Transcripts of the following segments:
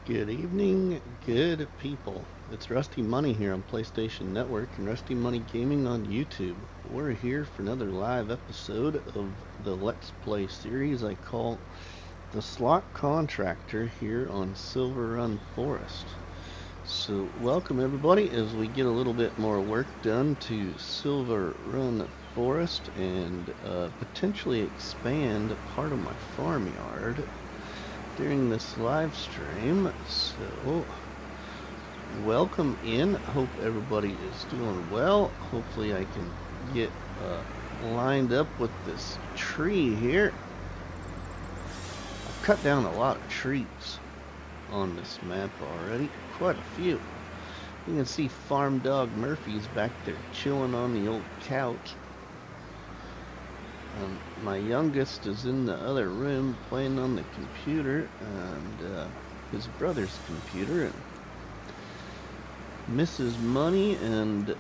Good evening, good people. It's RustyMoney here on PlayStation Network and RustyMoney Gaming on YouTube. We're here for another live episode of the Let's Play series I call the Slot Contractor here on Silverrun Forest. So welcome everybody as we get a little bit more work done to Silverrun Forest and potentially expand part of my farmyard during this live stream. So welcome in. Hope everybody is doing well. Hopefully I can get lined up with this tree here. I've cut down a lot of trees on this map already, quite a few. You can see Farm Dog Murphy's back there chilling on the old couch. My youngest is in the other room playing on the computer and his brother's computer. And Mrs. Money and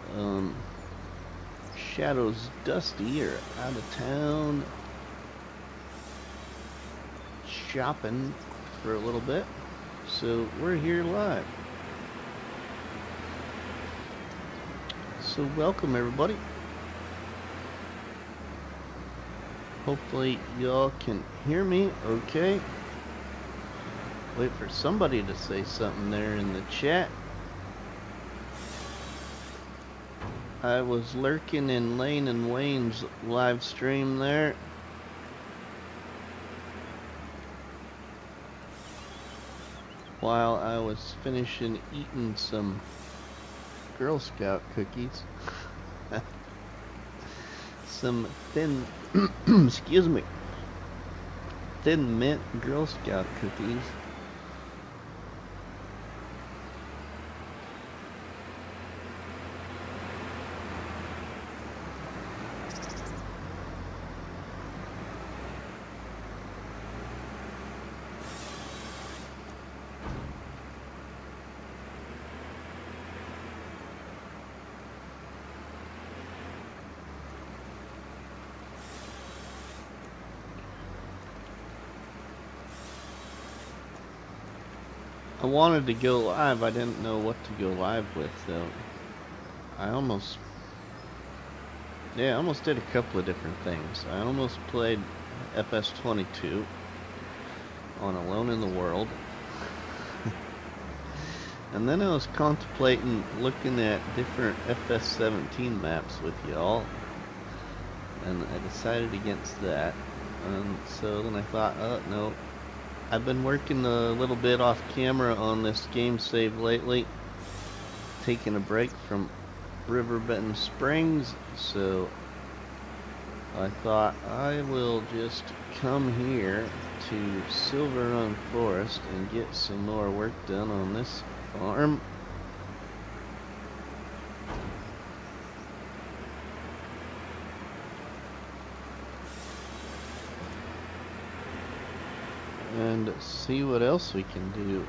Shadows Dusty are out of town shopping for a little bit. So we're here live. So welcome everybody. Hopefully y'all can hear me okay. Wait for somebody to say something there in the chat. I was lurking in Lane and Wayne's live stream there. While I was finishing eating some Girl Scout cookies. Some thin, excuse me, thin mint Girl Scout cookies. I wanted to go live. I didn't know what to go live with though. I almost did a couple of different things. I almost played FS22 on Alone in the World. And then I was contemplating looking at different FS17 maps with y'all. And I decided against that. So then I thought, oh no. I've been working a little bit off camera on this game save lately, taking a break from Riverbend Springs, so I thought I will just come here to Silverrun Forest and get some more work done on this farm. And see what else we can do.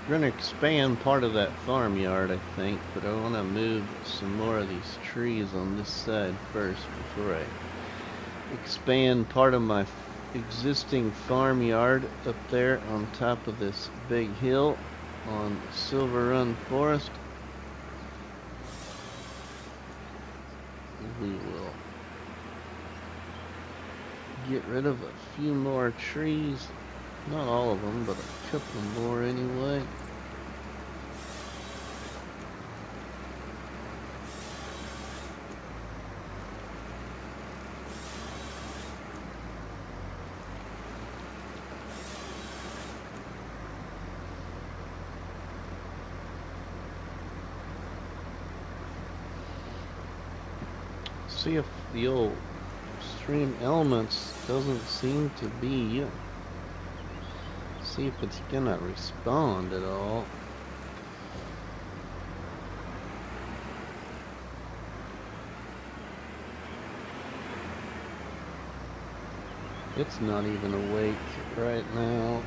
We're going to expand part of that farmyard, I think, but I want to move some more of these trees on this side first before I expand part of my existing farmyard up there on top of this big hill on Silverrun Forest. We will get rid of a few more trees, not all of them, but a couple more anyway. See if the old stream elements doesn't seem to be. See if it's gonna respond at all. It's not even awake right now.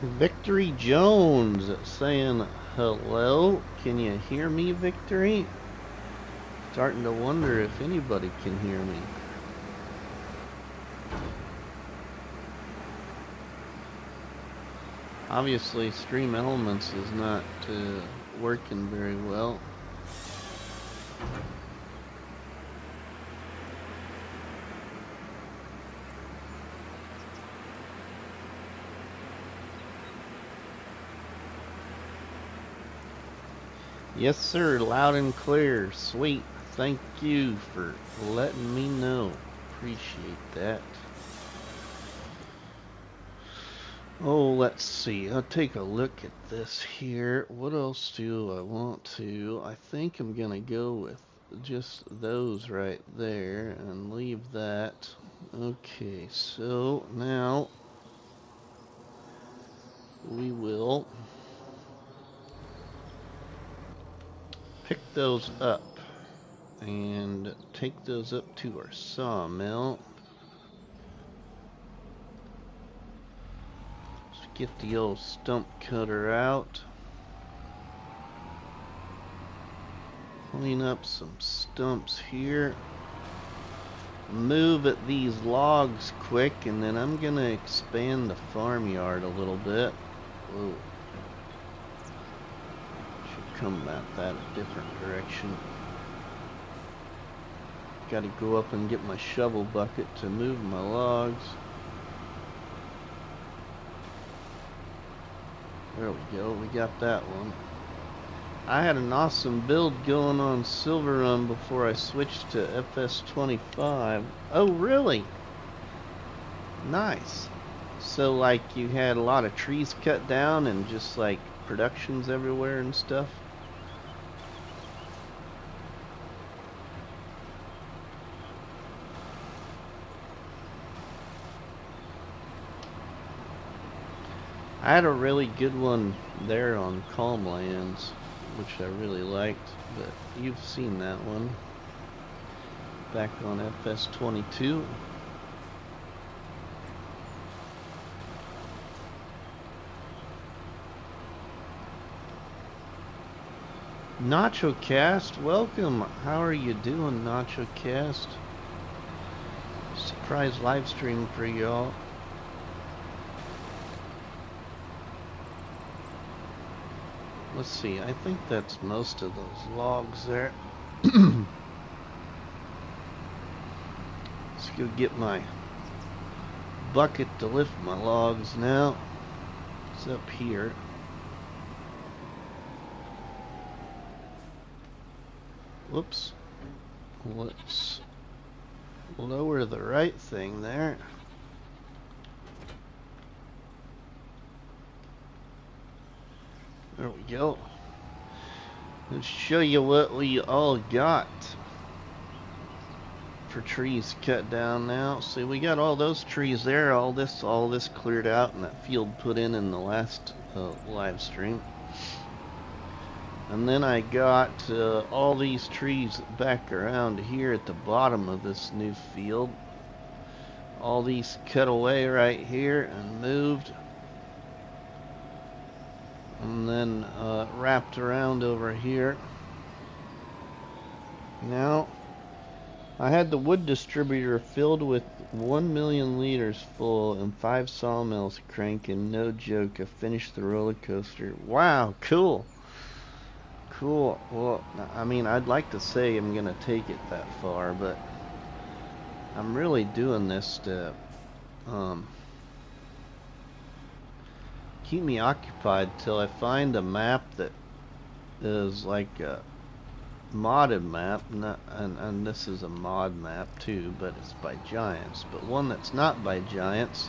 Victory Jones saying hello. Can you hear me, Victory? Starting to wonder if anybody can hear me. Obviously, Stream Elements is not working very well. Yes, sir. Loud and clear. Sweet. Thank you for letting me know. Appreciate that. Oh, let's see. I'll take a look at this here. What else do I want to? I think I'm going to go with just those right there and leave that. Okay, so now we will pick those up and take those up to our sawmill. Let's get the old stump cutter out. Clean up some stumps here. Move at these logs quick, and then I'm gonna expand the farmyard a little bit. Whoa. Should come about that a different direction. Gotta go up and get my shovel bucket to move my logs. There we go, we got that one. I had an awesome build going on Silverrun before I switched to FS25. Oh, really? Nice. So, like, you had a lot of trees cut down and just, like, productions everywhere and stuff? I had a really good one there on Calm Lands, which I really liked, but you've seen that one back on FS22. Nacho Cast, welcome. How are you doing, Nacho Cast? Surprise live stream for y'all. Let's see, I think that's most of those logs there. Let's go get my bucket to lift my logs now. It's up here. Whoops. Let's lower the right thing there. There we go. Let's show you what we all got for trees cut down now. See, we got all those trees there, all this cleared out and that field put in the last live stream. And then I got all these trees back around here at the bottom of this new field. All these cut away right here and moved. And then wrapped around over here. Now, I had the wood distributor filled with 1 million liters full and 5 sawmills cranking. No joke, I finished the roller coaster. Wow, cool. Cool. Well, I mean, I'd like to say I'm going to take it that far, but I'm really doing this to keep me occupied till I find a map that is like a modded map, and this is a mod map too, but it's by Giants, but one that's not by Giants,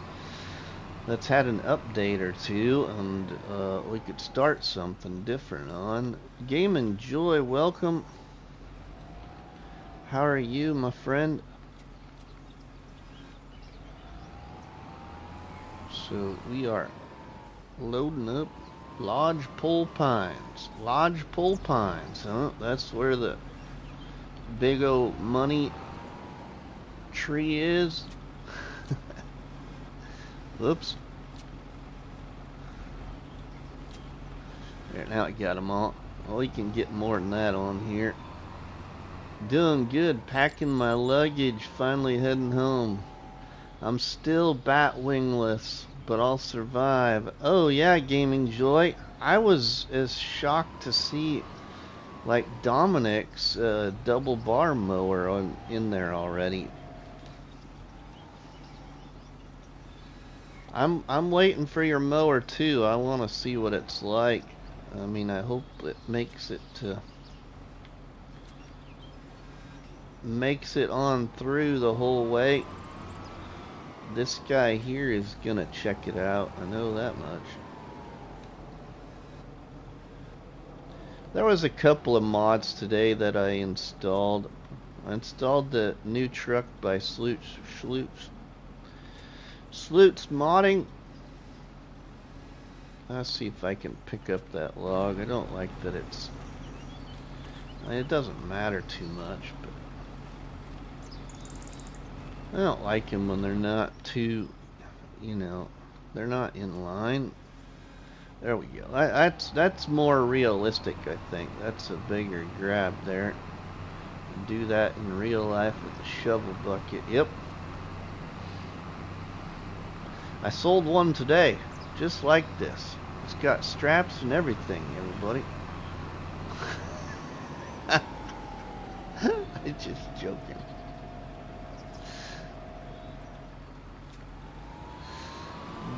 that's had an update or two, and we could start something different on. Game and Joy, welcome. How are you, my friend? So we are loading up Lodgepole Pines. Lodgepole Pines, huh? That's where the big old money tree is. Oops. There, now I got them all. Well, we can get more than that on here. Doing good, packing my luggage, finally heading home. I'm still bat wingless, but I'll survive. Oh yeah, Gaming Joy. I was as shocked to see like Dominic's double bar mower in there already. I'm waiting for your mower too. I want to see what it's like. I mean, I hope it makes it on through the whole way. This guy here is gonna check it out. I know that much. There was a couple of mods today that I installed. I installed the new truck by Sloot's modding. Let's see if I can pick up that log. I don't like that it doesn't matter too much, but I don't like them when they're not too, they're not in line. There we go. That's more realistic, I think. That's a bigger grab there. Do that in real life with a shovel bucket. Yep. I sold one today, just like this. It's got straps and everything, everybody. I'm just joking.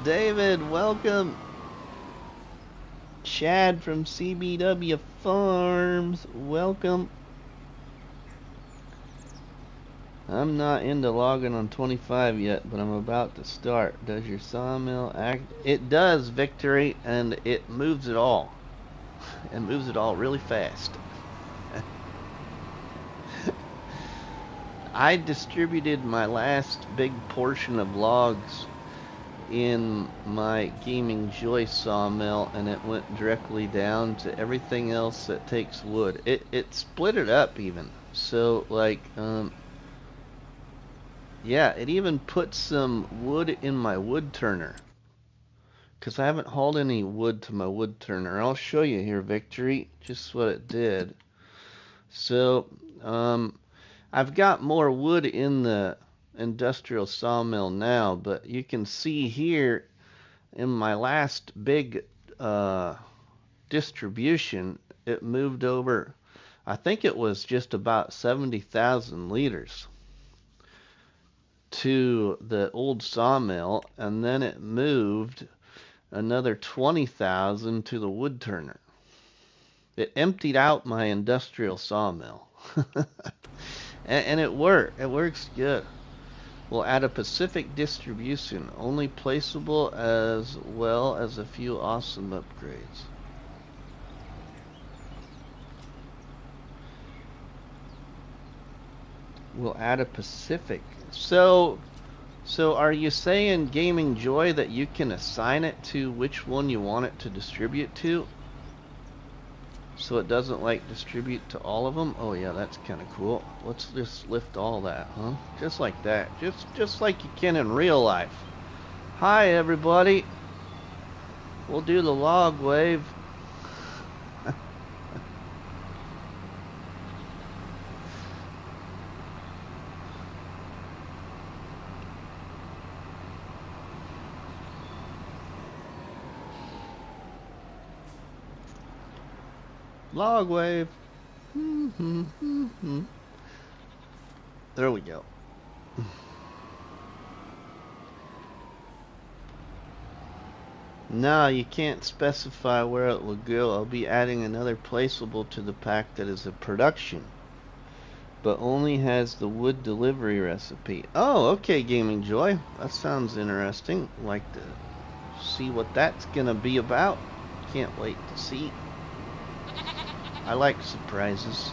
David, welcome. Chad from CBW Farms, welcome. I'm not into logging on 25 yet, but I'm about to start. Does your sawmill act? It does, Victory, and it moves it all. It moves it all really fast. I distributed my last big portion of logs in my Gaming Joy sawmill, and it went directly down to everything else that takes wood. It split it up even. So like yeah, it even put some wood in my wood turner, because I haven't hauled any wood to my wood turner. I'll show you here, Victory, just what it did. So I've got more wood in the industrial sawmill now, but you can see here in my last big distribution, it moved over, I think it was just about 70,000 liters to the old sawmill, and then it moved another 20,000 to the wood turner. It emptied out my industrial sawmill. and it worked. It works good. We'll add a Pacific distribution, only placeable as well as a few awesome upgrades. We'll add a Pacific. So are you saying, Gaming Joy, that you can assign it to which one you want it to distribute to? So it doesn't like distribute to all of them? Oh yeah, that's kind of cool. Let's just lift all that, huh? Just like that. Just like you can in real life. Hi everybody. We'll do the log wave. Log wave. There we go. No, you can't specify where it will go. I'll be adding another placeable to the pack that is a production, but only has the wood delivery recipe. Oh, okay, Gaming Joy. That sounds interesting. Like to see what that's gonna be about. Can't wait to see. I like surprises.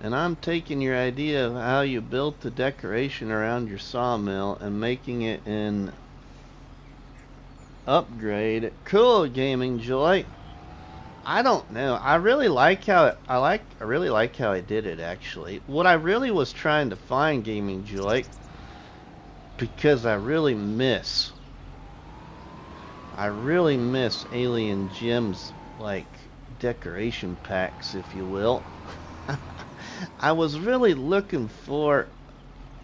And I'm taking your idea of how you built the decoration around your sawmill and making it an upgrade. Cool, Gaming Joy. I don't know. I really like how I really like how I did it, actually. What I really was trying to find, Gaming Joy, because I really miss Alien Gems, like decoration packs, if you will. I was really looking for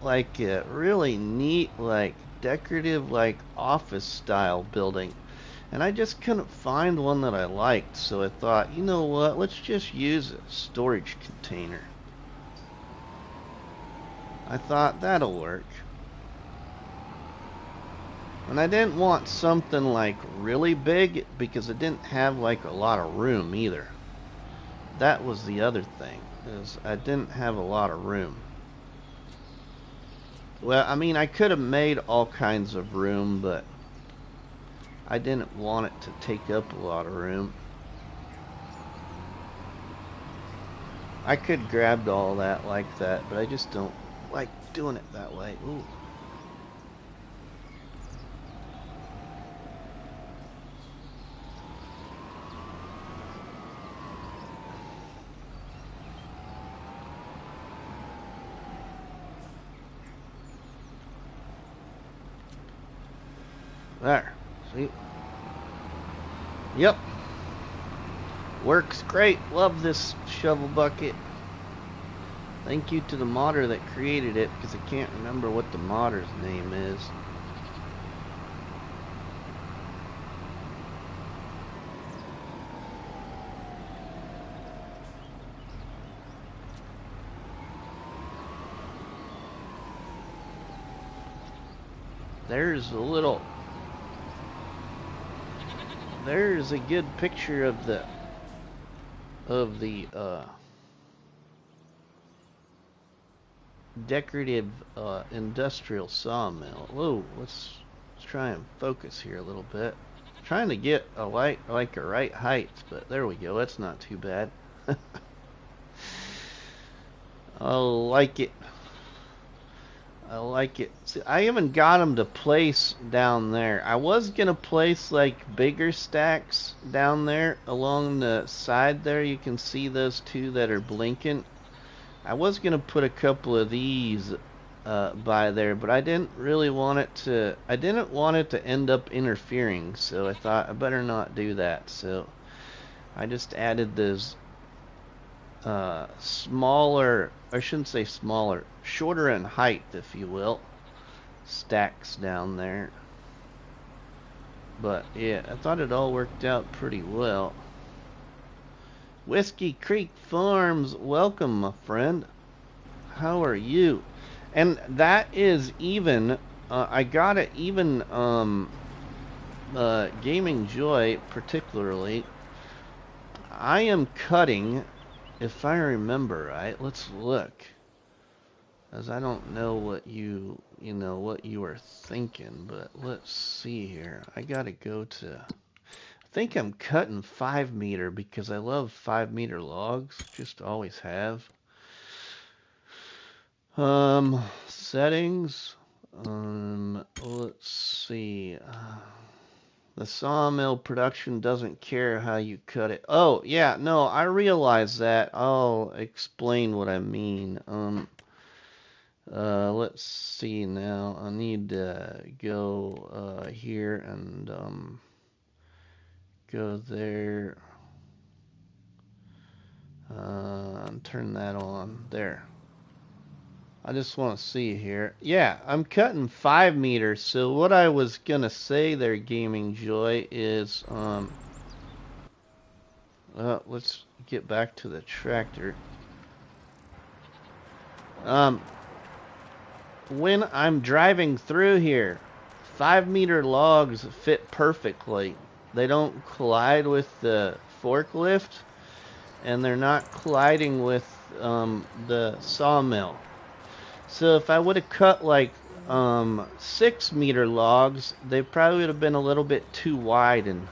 like a really neat, like decorative, like office style building, and I just couldn't find one that I liked. So I thought, you know what, let's just use a storage container. I thought that'll work. And I didn't want something like really big because it didn't have like a lot of room either. That was the other thing, is I didn't have a lot of room. Well, I mean, I could have made all kinds of room, but I didn't want it to take up a lot of room. I could grab all that like that, but I just don't like doing it that way. Ooh. There. See? Yep. Works great. Love this shovel bucket. Thank you to the modder that created it, because I can't remember what the modder's name is. There's a good picture of the decorative industrial sawmill. Whoa, let's try and focus here a little bit. Trying to get a right height, but there we go. That's not too bad. I like it. I like it. See, I even got them to place down there. I was gonna place like bigger stacks down there along the side there. You can see those two that are blinking. I was gonna put a couple of these by there, but I didn't really want it to. I didn't want it to end up interfering, so I thought I better not do that. So I just added those smaller, I shouldn't say smaller, shorter in height, if you will, stacks down there. But yeah, I thought it all worked out pretty well. Whiskey Creek Farms, welcome, my friend. How are you? And that is even, I got it even, Gaming Joy particularly. I am cutting, if I remember right, let's look, as I don't know what you were thinking, but let's see here. I gotta go to, I think I'm cutting 5 meter because I love 5 meter logs, just always have. Settings, let's see, the sawmill production doesn't care how you cut it. Oh, yeah, no, I realize that. I'll explain what I mean. Let's see now. I need to go here and go there. And turn that on. There. I just want to see here. Yeah, I'm cutting 5 meters. So what I was gonna say there, Gaming Joy, is let's get back to the tractor. When I'm driving through here, 5 meter logs fit perfectly. They don't collide with the forklift, and they're not colliding with the sawmill. So if I would have cut like 6 meter logs, they probably would have been a little bit too wide, and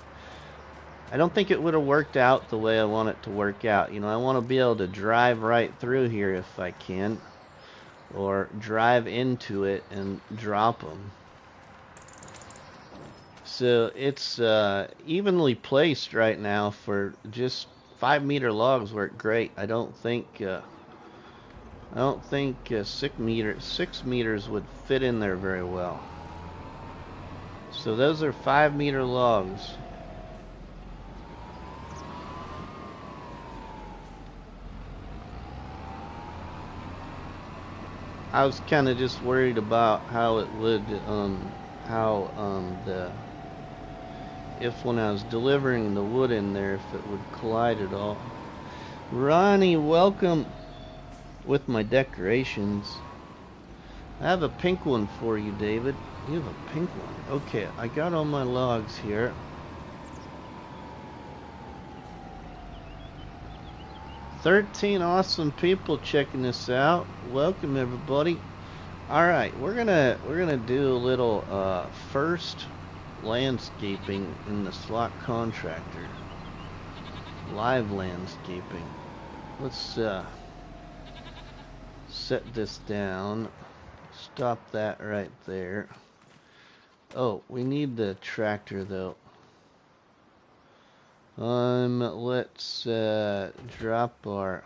I don't think it would have worked out the way I want it to work out. You know, I want to be able to drive right through here if I can, or drive into it and drop them. So it's evenly placed right now for just 5 meter logs work great. I don't think I don't think 6 meters would fit in there very well. So those are 5-meter logs. I was kind of just worried about how it would, if when I was delivering the wood in there, if it would collide at all. Ronnie, welcome with my decorations. I have a pink one for you, David. You have a pink one. Okay, I got all my logs here. "13 awesome people checking this out. Welcome everybody. All right, we're gonna do a little first landscaping in the slot contractor. Live landscaping. Let's set this down. Stop that right there. Oh, we need the tractor though. Let's drop our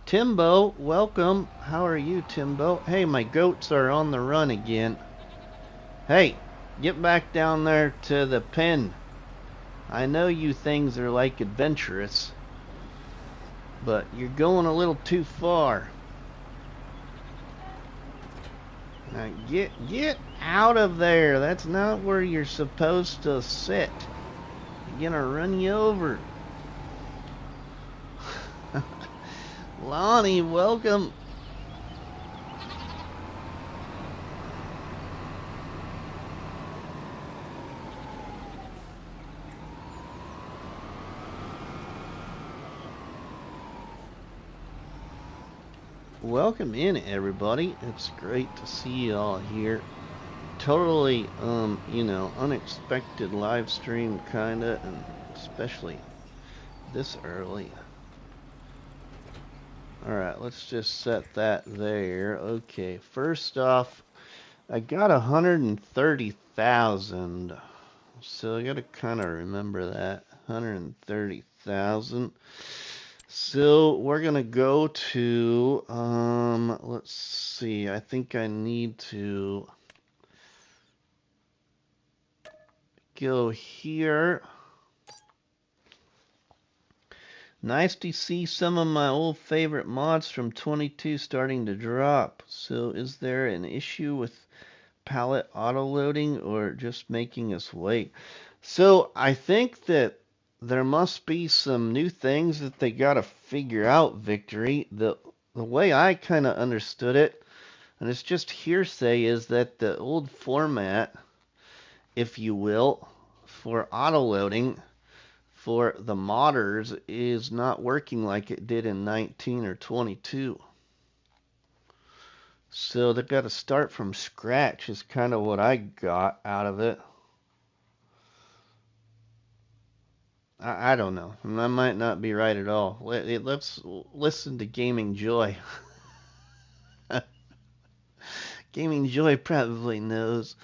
Timbo. Welcome. How are you, Timbo? Hey, my goats are on the run again. Hey, get back down there to the pen. I know you things are like adventurous, but you're going a little too far. Now get out of there. That's not where you're supposed to sit. You're gonna run you over. Lonnie, welcome. Welcome in, everybody. It's great to see you all here. Totally, you know, unexpected live stream, kinda, and especially this early. Alright, let's just set that there. Okay, first off, I got 130,000. So I gotta kind of remember that. 130,000. So we're gonna go to, let's see, I think I need to go here. Nice to see some of my old favorite mods from 22 starting to drop. So is there an issue with pallet auto loading or just making us wait? So I think that there must be some new things that they got to figure out, Victory. The way I kind of understood it, and it's just hearsay, is that the old format, if you will, for auto loading for the modders is not working like it did in 19 or 22. So they've got to start from scratch is kind of what I got out of it. I don't know. I might not be right at all. Let's listen to Gaming Joy. Gaming Joy probably knows.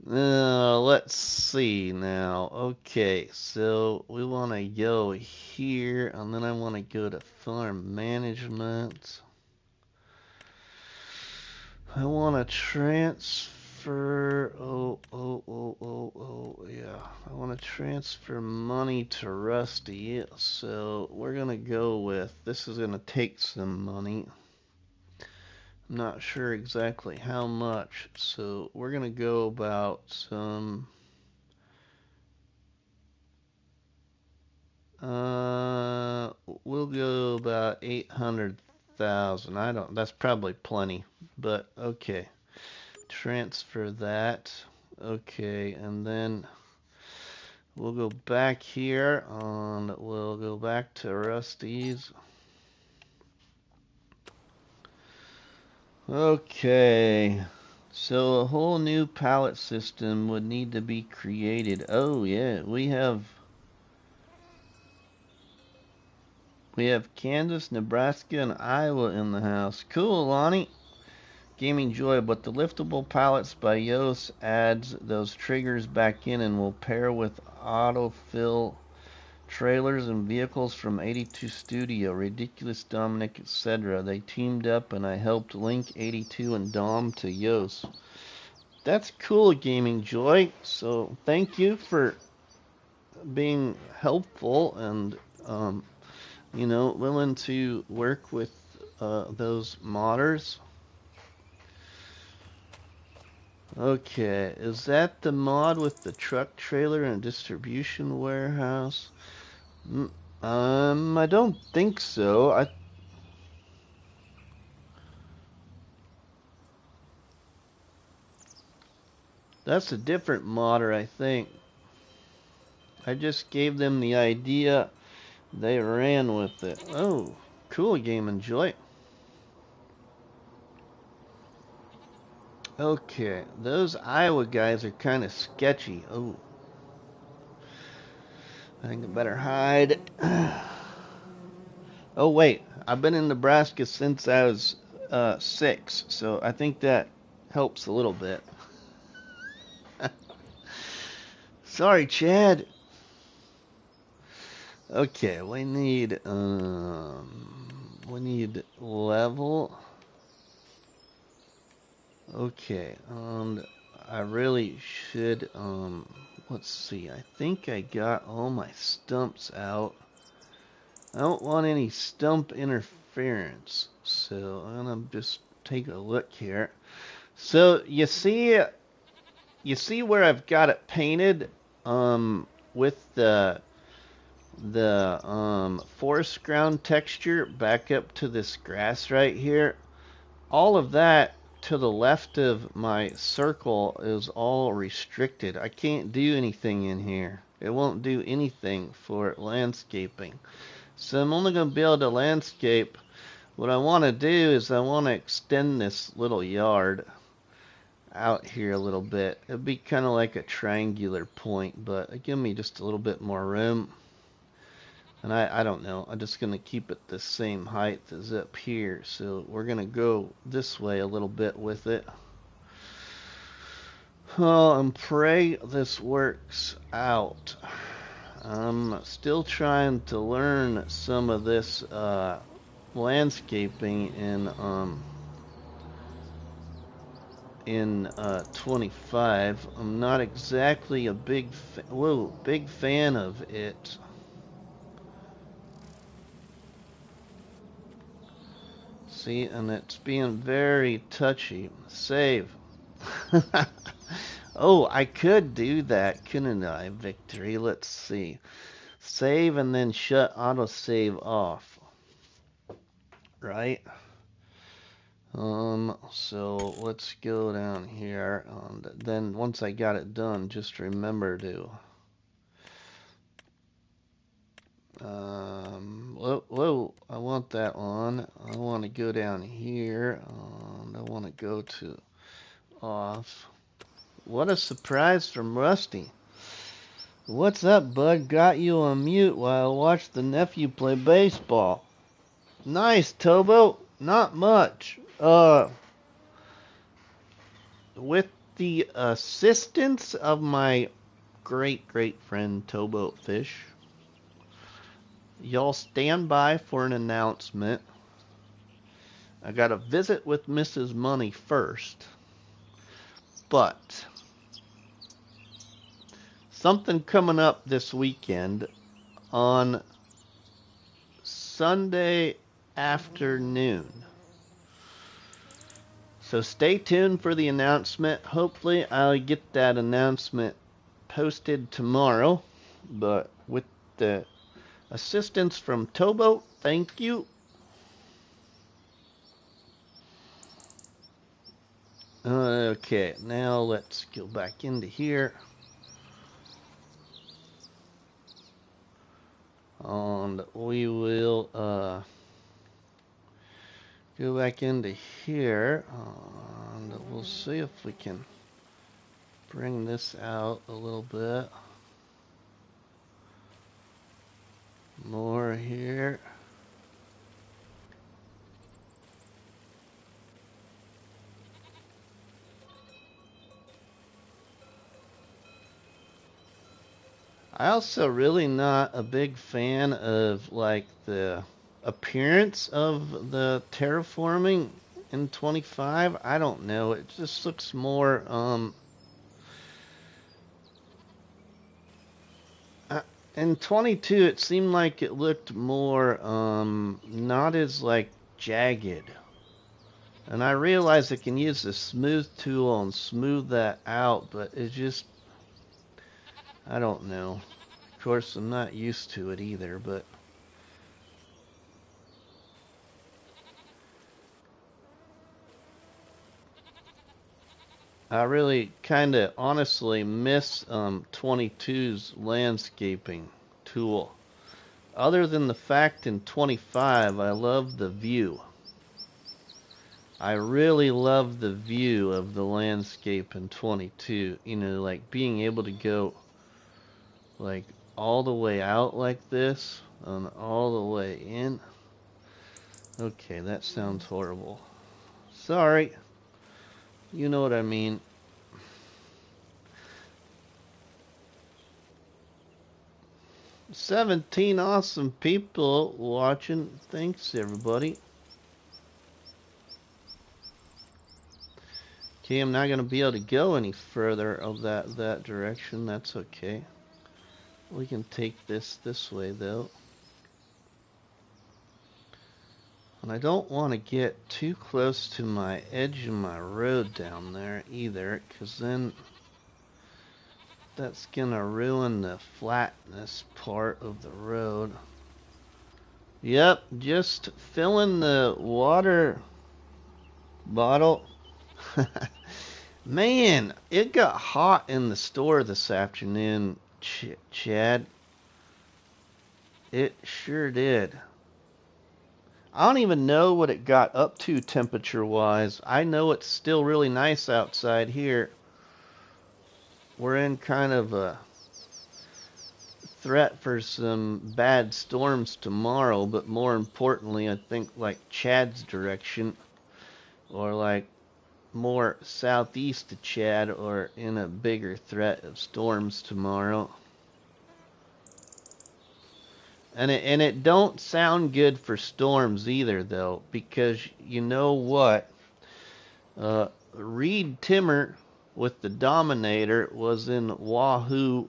Let's see now. Okay, so we want to go here, and then I want to go to farm management. I want to transfer. Yeah. I want to transfer money to Rusty. So we're gonna go with. This is gonna take some money. I'm not sure exactly how much, so we're gonna go about some. We'll go about 800,000. I don't. That's probably plenty, but okay. Transfer that. Okay, and then we'll go back here, and we'll go back to Rusty's. Okay, so a whole new pallet system would need to be created. Oh yeah, we have Kansas, Nebraska, and Iowa in the house. Cool, Lonnie. Gaming Joy, but the liftable pallets by Yoast adds those triggers back in and will pair with autofill trailers and vehicles from 82 Studio, Ridiculous Dominic, etc. They teamed up and I helped link 82 and Dom to Yos. That's cool, Gaming Joy. So thank you for being helpful and you know, willing to work with those modders. Okay, is that the mod with the truck trailer and distribution warehouse? I don't think so. That's a different modder, I think. I just gave them the idea. They ran with it. Oh, cool, Game Enjoy. Okay, those Iowa guys are kind of sketchy. Oh, I think I better hide. Oh, wait, I've been in Nebraska since I was 6, so I think that helps a little bit. Sorry, Chad. Okay, we need level. Okay, and I really should let's see. I think I got all my stumps out. I don't want any stump interference, so I'm gonna just take a look here. So you see where I've got it painted with the forest ground texture back up to this grass right here. All of that to the left of my circle is all restricted. I can't do anything in here. It won't do anything for landscaping. So I'm only going to be able to landscape. What I want to do is I want to extend this little yard out here a little bit. It'd be kind of like a triangular point, but give me just a little bit more room. And I don't know. I'm just going to keep it the same height as up here. So we're going to go this way a little bit with it. Oh, and pray this works out. I'm still trying to learn some of this landscaping in 25. I'm not exactly a big fan of it. See, and it's being very touchy. Save. Oh, I could do that, couldn't I, Victory? Let's see. Save and then shut autosave off. Right? So let's go down here. And then once I got it done, just remember to whoa, I want that one. I want to go down here, and I want to go to off. What a surprise from Rusty. What's up, bud? Got you on mute while I watched the nephew play baseball. Nice, Tobo. Not much. With the assistance of my great friend Tobo Fish, y'all stand by for an announcement. I got a visit with Mrs. Money first, but something coming up this weekend on Sunday afternoon. So stay tuned for the announcement. Hopefully I'll get that announcement posted tomorrow, but with the assistance from Tobo, thank you. Okay, now let's go back into here. And we will go back into here, and we'll see if we can bring this out a little bit more here. I also really not a big fan of like the appearance of the terraforming in 25. I don't know. It just looks more in 22 it seemed like it looked more not as like jagged. And I realize it can use the smooth tool and smooth that out, but it just I don't know. Of course, I'm not used to it either, but I really kind of honestly miss 22's landscaping tool. Other than the fact in 25, I love the view. I really love the view of the landscape in 22. You know, like being able to go like all the way out like this and all the way in. Okay, that sounds horrible. Sorry. You know what I mean. $17 awesome people watching. Thanks, everybody. Okay, I'm not going to be able to go any further of that direction. That's okay. We can take this way, though. And I don't want to get too close to my edge of my road down there either, because then that's going to ruin the flatness part of the road. Yep, just filling the water bottle. Man, it got hot in the store this afternoon, Chad. It sure did. I don't even know what it got up to temperature-wise. I know it's still really nice outside here. We're in kind of a threat for some bad storms tomorrow, but more importantly, I think like Chad's direction, or like more southeast of Chad, or in a bigger threat of storms tomorrow. And it don't sound good for storms either, though, because you know what? Reed Timmer with the Dominator was in Wahoo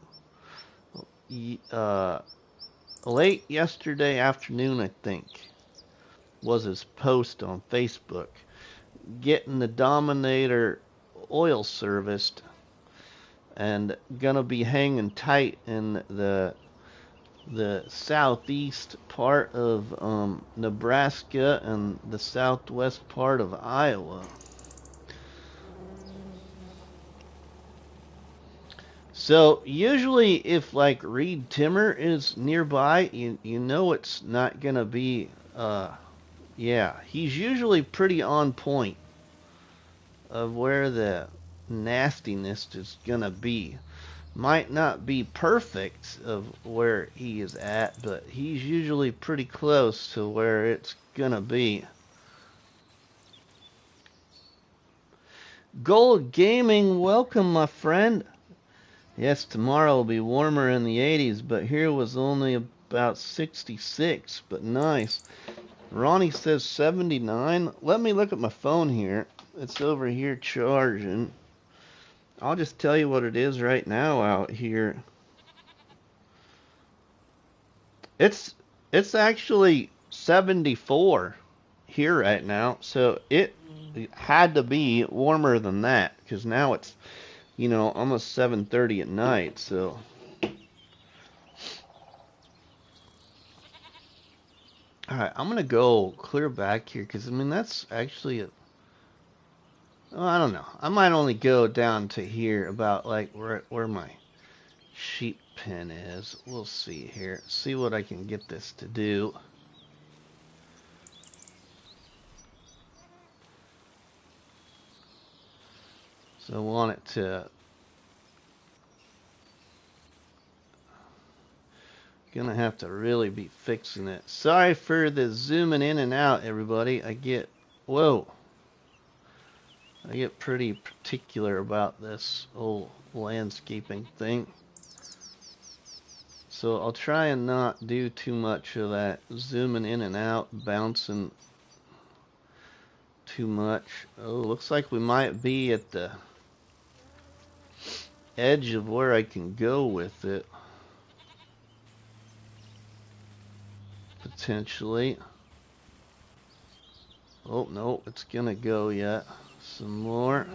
late yesterday afternoon, I think, was his post on Facebook, getting the Dominator oil serviced and gonna be hanging tight in the southeast part of Nebraska and the southwest part of Iowa. So usually if like Reed Timmer is nearby, you know it's not gonna be yeah, he's usually pretty on point of where the nastiness is gonna be. Might not be perfect of where he is at, but he's usually pretty close to where it's gonna be. Gold Gaming, welcome my friend. Yes, tomorrow will be warmer in the 80s, but here was only about 66, but nice. Ronnie says 79. Let me look at my phone here. It's over here charging. I'll just tell you what it is right now out here. It's actually 74 here right now, so it had to be warmer than that, because now it's, you know, almost 7:30 at night, so. Alright, I'm going to go clear back here, because, I mean, that's actually well, I don't know. I might only go down to here about, like, where my sheep pen is. We'll see here. See what I can get this to do. So I want it to... Gonna have to really be fixing it. Sorry for the zooming in and out, everybody. I get... Whoa. I get pretty particular about this whole landscaping thing. So I'll try and not do too much of that zooming in and out, bouncing too much. Oh, looks like we might be at the edge of where I can go with it. Potentially. Oh, no, it's gonna go yet. Some more.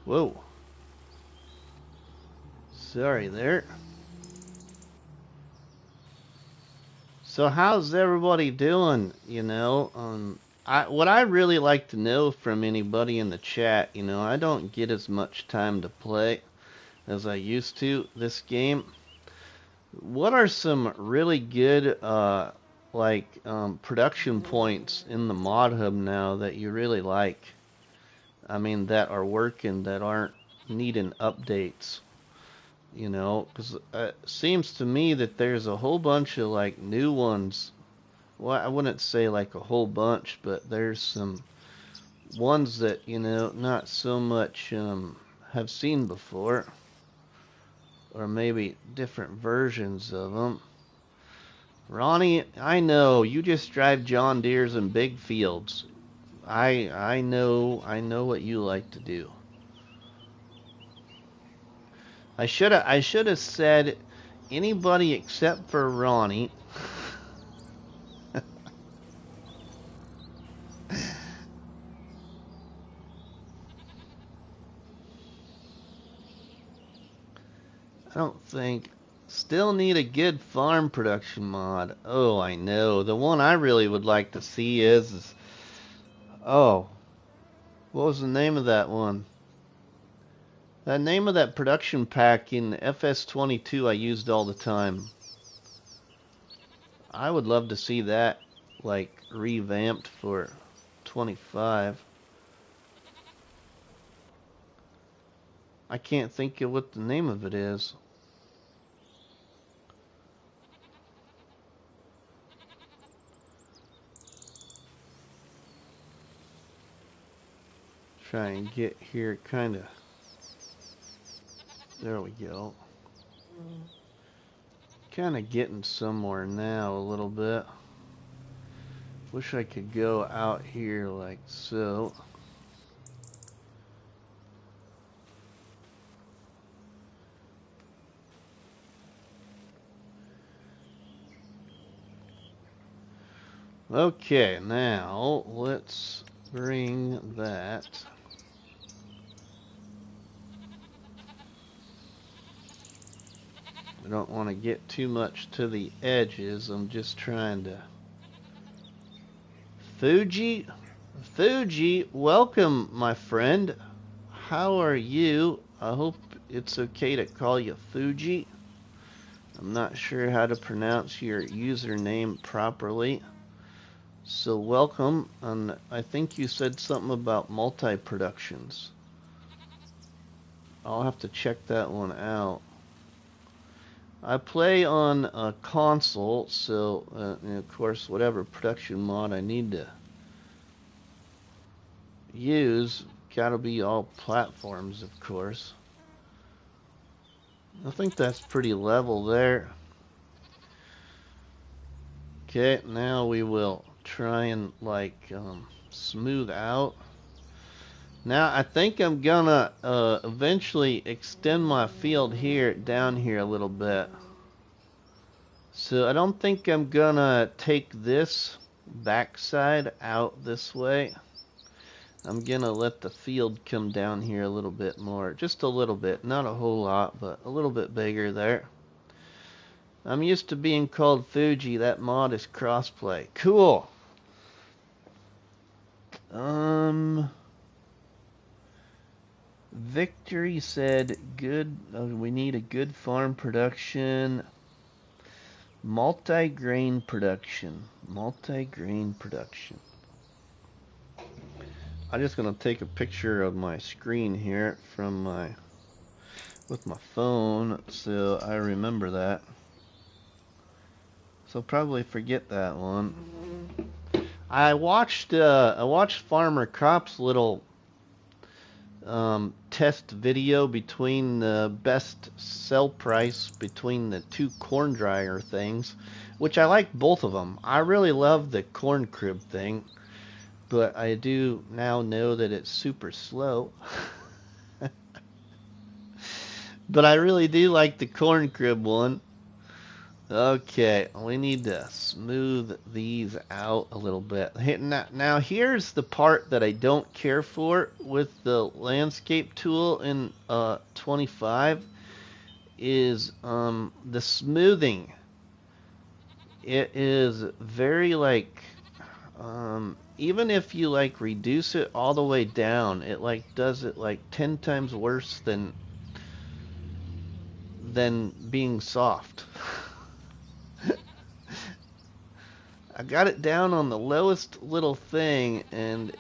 Whoa. Sorry there. So how's everybody doing? You know, what I really like to know from anybody in the chat, you know, I don't get as much time to play as I used to this game. What are some really good, production points in the mod hub now that you really like? I mean, that are working, that aren't needing updates, you know? Because it seems to me that there's a whole bunch of, like, new ones. Well, I wouldn't say, like, a whole bunch, but there's some ones that, you know, not so much have seen before. Or maybe different versions of them. Ronnie, I know, you just drive John Deeres in big fields. I know what you like to do. I should have said anybody except for Ronnie. I don't think. Still need a good farm production mod. Oh, I know. The one I really would like to see is oh, what was the name of that one? The name of that production pack in FS22 I used all the time. I would love to see that, like, revamped for 25. I can't think of what the name of it is. Try and get here, kind of. There we go. Kind of getting somewhere now a little bit. Wish I could go out here like so. Okay, now let's bring that. I don't want to get too much to the edges. I'm just trying to. Fuji, welcome, my friend. How are you? I hope it's okay to call you Fuji. I'm not sure how to pronounce your username properly. So welcome, and I think you said something about multi-productions. I'll have to check that one out. I play on a console, so and of course whatever production mod I need to use, gotta be all platforms, of course. I think that's pretty level there. Okay, now we will try and smooth out. Now I think I'm gonna eventually extend my field here down here a little bit. So I don't think I'm gonna take this backside out this way. I'm gonna let the field come down here a little bit more, just a little bit, not a whole lot, but a little bit bigger there. I'm used to being called Fuji. That mod is crossplay. Cool. Victory said good. We need a good farm production. Multi-grain production. Multi-grain production. I'm just gonna take a picture of my screen here from with my phone, so I remember that. so probably forget that one. I watched Farmer Crop's little test video between the best sell price between the two corn dryer things, which I like both of them. I really love the corn crib thing, but I do now know that it's super slow. But I really do like the corn crib one. Okay, we need to smooth these out a little bit. Now here's the part that I don't care for with the landscape tool in 25 is the smoothing. It is very like even if you like reduce it all the way down, it like does it like 10 times worse than being soft. I got it down on the lowest little thing, and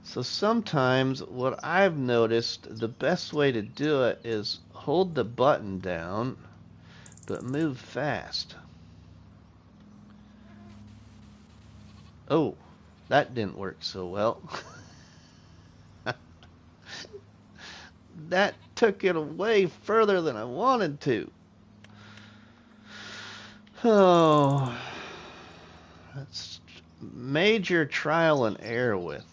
so sometimes what I've noticed, the best way to do it is hold the button down but move fast. Oh, that didn't work so well. That took it away further than I wanted to. Oh, that's major trial and error with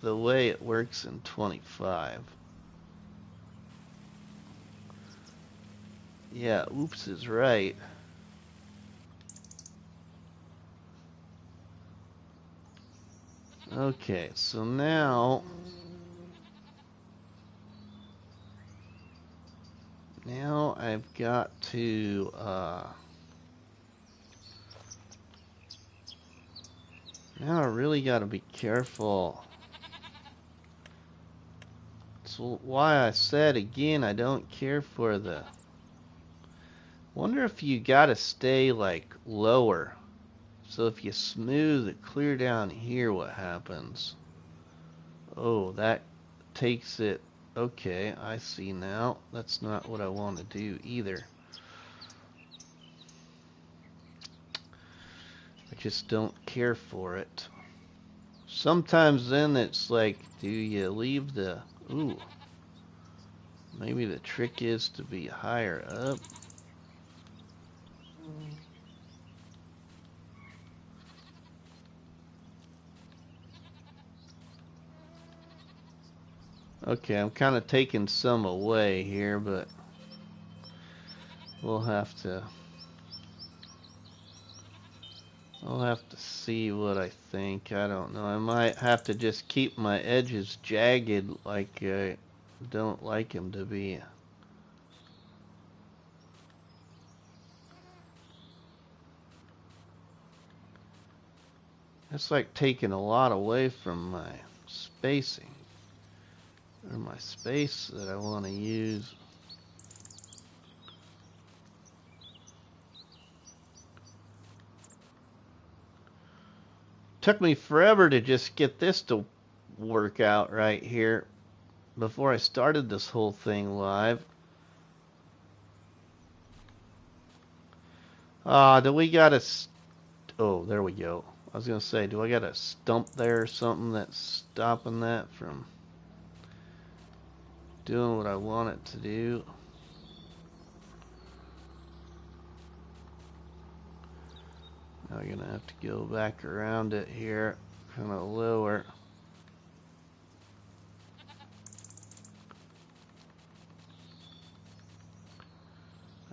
the way it works in 25. Yeah, oops is right. Okay, so now I've got to now I really got to be careful. That's why I said again I don't care for the. Wonder if you got to stay like lower. So if you smooth it clear down here, what happens? Oh, that takes it. Okay, I see now. That's not what I want to do either. I just don't care for it. Sometimes then it's like, do you leave the... Ooh. Maybe the trick is to be higher up. Okay, I'm kind of taking some away here, but I'll have to see what I think. I don't know. I might have to just keep my edges jagged like I don't like them to be. That's like taking a lot away from my spacing. Or my space that I want to use. Took me forever to just get this to work out right here before I started this whole thing live. Do we got a... Oh, there we go. I was going to say, do I got a stump there or something that's stopping that from doing what I want it to do? Now I'm gonna have to go back around it here, kind of lower.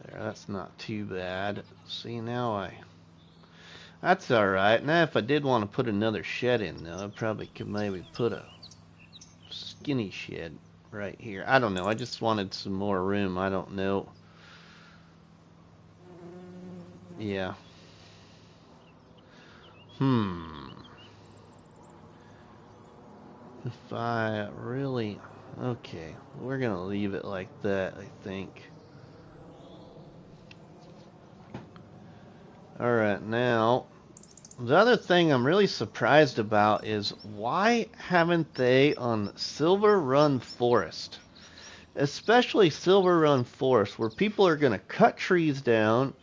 There, that's not too bad. See, now that's alright. Now if I did want to put another shed in though, I probably could maybe put a skinny shed right here. I don't know. I just wanted some more room. I don't know. Yeah. If I really... Okay. We're going to leave it like that, I think. Alright, now... The other thing I'm really surprised about is why haven't they on Silverrun Forest, especially Silverrun Forest, where people are going to cut trees down,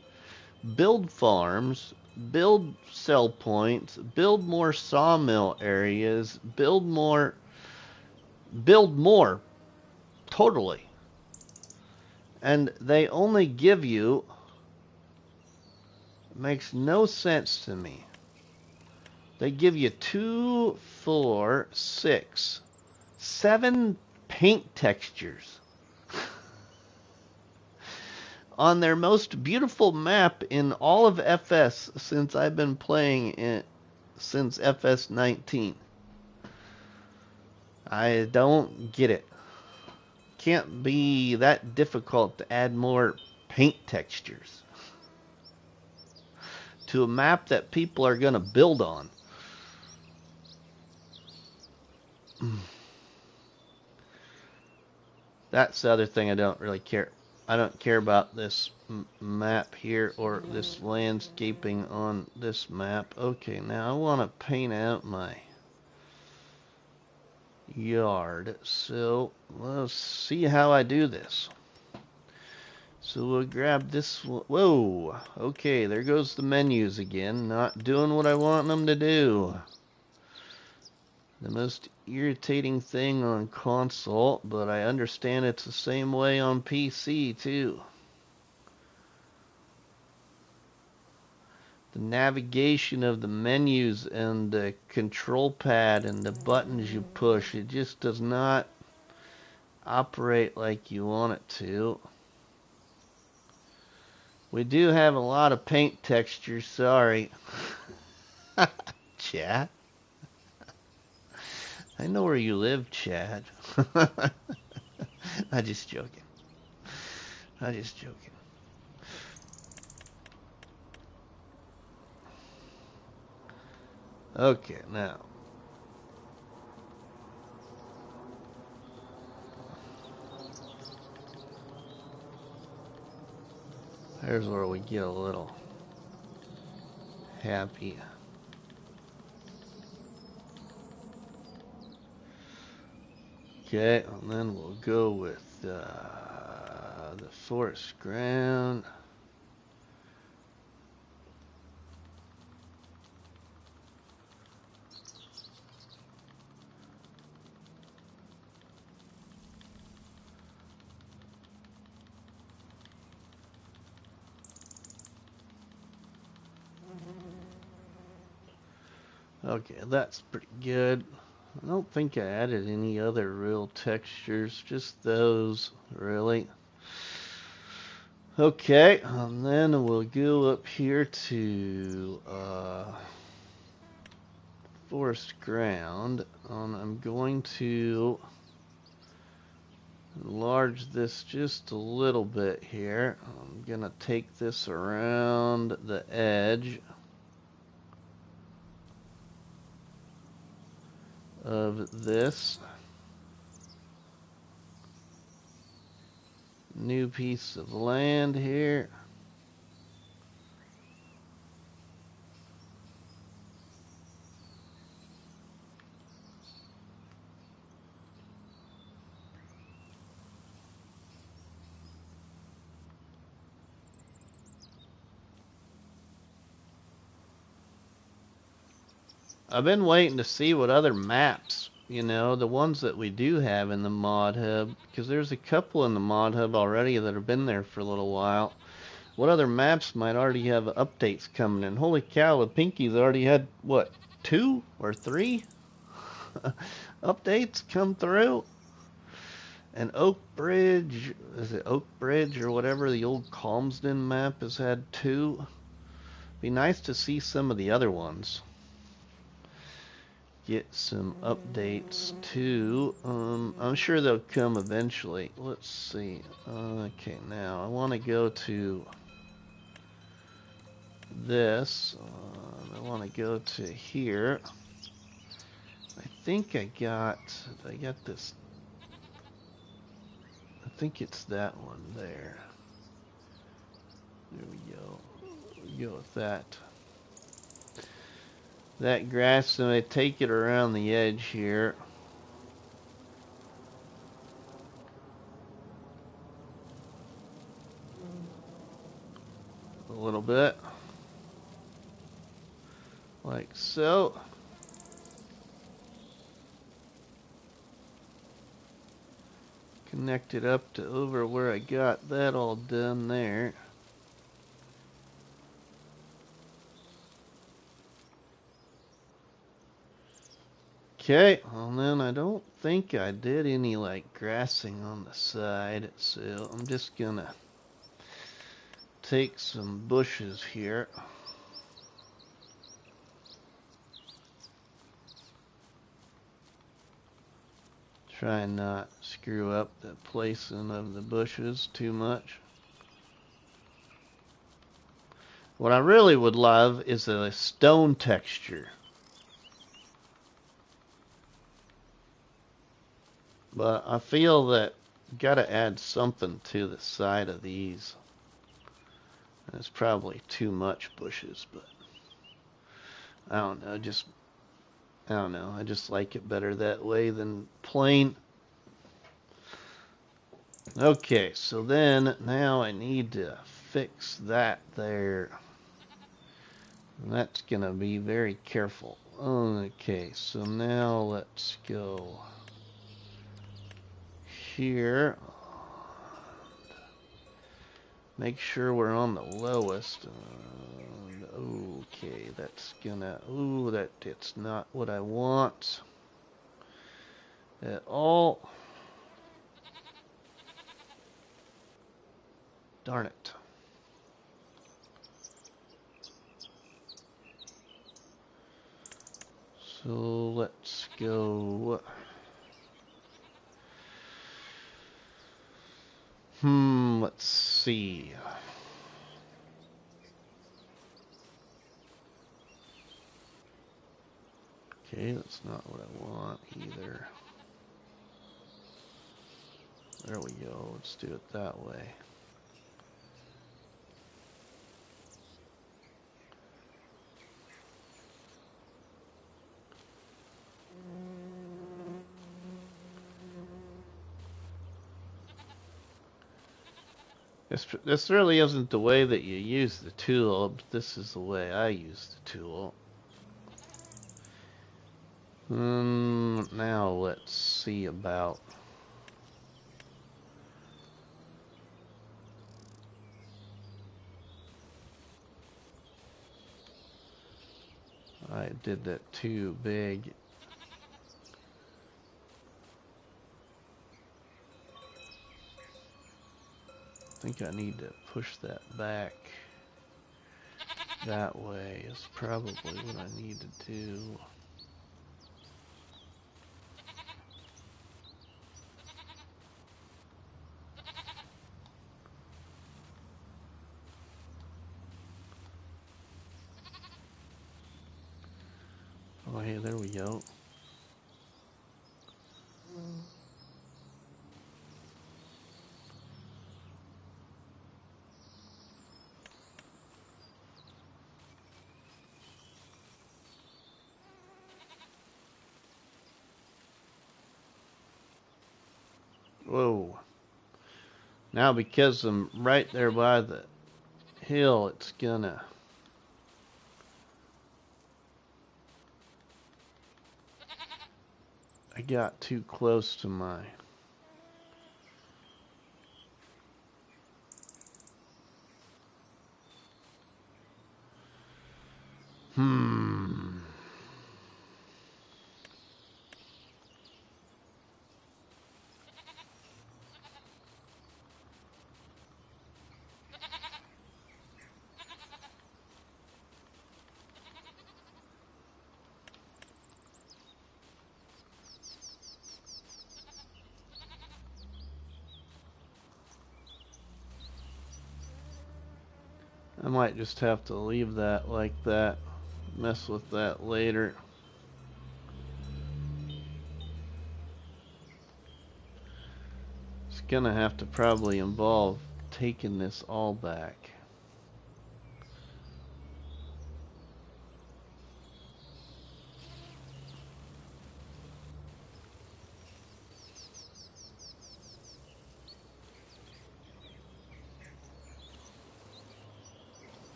build farms, build sell points, build more sawmill areas, build more, totally. And they only give you, makes no sense to me. They give you 2, 4, 6, 7 paint textures on their most beautiful map in all of FS since I've been playing it since FS19. I don't get it. Can't be that difficult to add more paint textures to a map that people are going to build on. That's the other thing I don't really care. I don't care about this map here or this landscaping on this map. Okay, now I want to paint out my yard. So let's see how I do this. So we'll grab this one. Whoa, okay, there goes the menus again. Not doing what I want them to do. The most irritating thing on console, but I understand it's the same way on PC too. The navigation of the menus and the control pad and the buttons you push, it just does not operate like you want it to. We do have a lot of paint textures, sorry. Chat. I know where you live, Chad. I'm just joking. I'm just joking. Okay, now. Here's where we get a little happy. Okay, and then we'll go with the forest ground. Okay, that's pretty good. I don't think I added any other real textures, just those, really. Okay, and then we'll go up here to forest ground. I'm going to enlarge this just a little bit here. I'm going to take this around the edge of this new piece of land here. I've been waiting to see what other maps, you know, the ones that we do have in the mod hub, because there's a couple in the mod hub already that have been there for a little while. What other maps might already have updates coming in? Holy cow, the Pinkies already had, what, 2 or 3 updates come through? And Oak Bridge, is it Oak Bridge or whatever, the old Calmsden map has had 2. Be nice to see some of the other ones get some updates too. I'm sure they'll come eventually. Let's see. Okay, now I want to go to this. I want to go to here. I think I got this. I think it's that one there. There we go. We'll go with that. That grass, and I take it around the edge here. little bit. Like so. Connect it up to over where I got that all done there. Okay, well then I don't think I did any like grassing on the side, so I'm just gonna take some bushes here. Try and not screw up the placing of the bushes too much. What I really would love is a stone texture. But I feel that gotta add something to the side of these. It's probably too much bushes, but I don't know, I just like it better that way than plain. Okay, so then now I need to fix that there. And that's gonna be very careful. Okay, so now let's go here. Make sure we're on the lowest. Okay, that's gonna... Ooh, it's not what I want at all. Darn it. So let's go... let's see. Okay, that's not what I want either. There we go. Let's do it that way. This really isn't the way that you use the tool, but this is the way I use the tool. Now let's see about... I did that too big. I think I need to push that back that way is probably what I need to do. Oh, hey, there we go. Whoa. Now because I'm right there by the hill, it's gonna... I got too close to my... I might just have to leave that like that. Mess with that later. It's gonna have to probably involve taking this all back.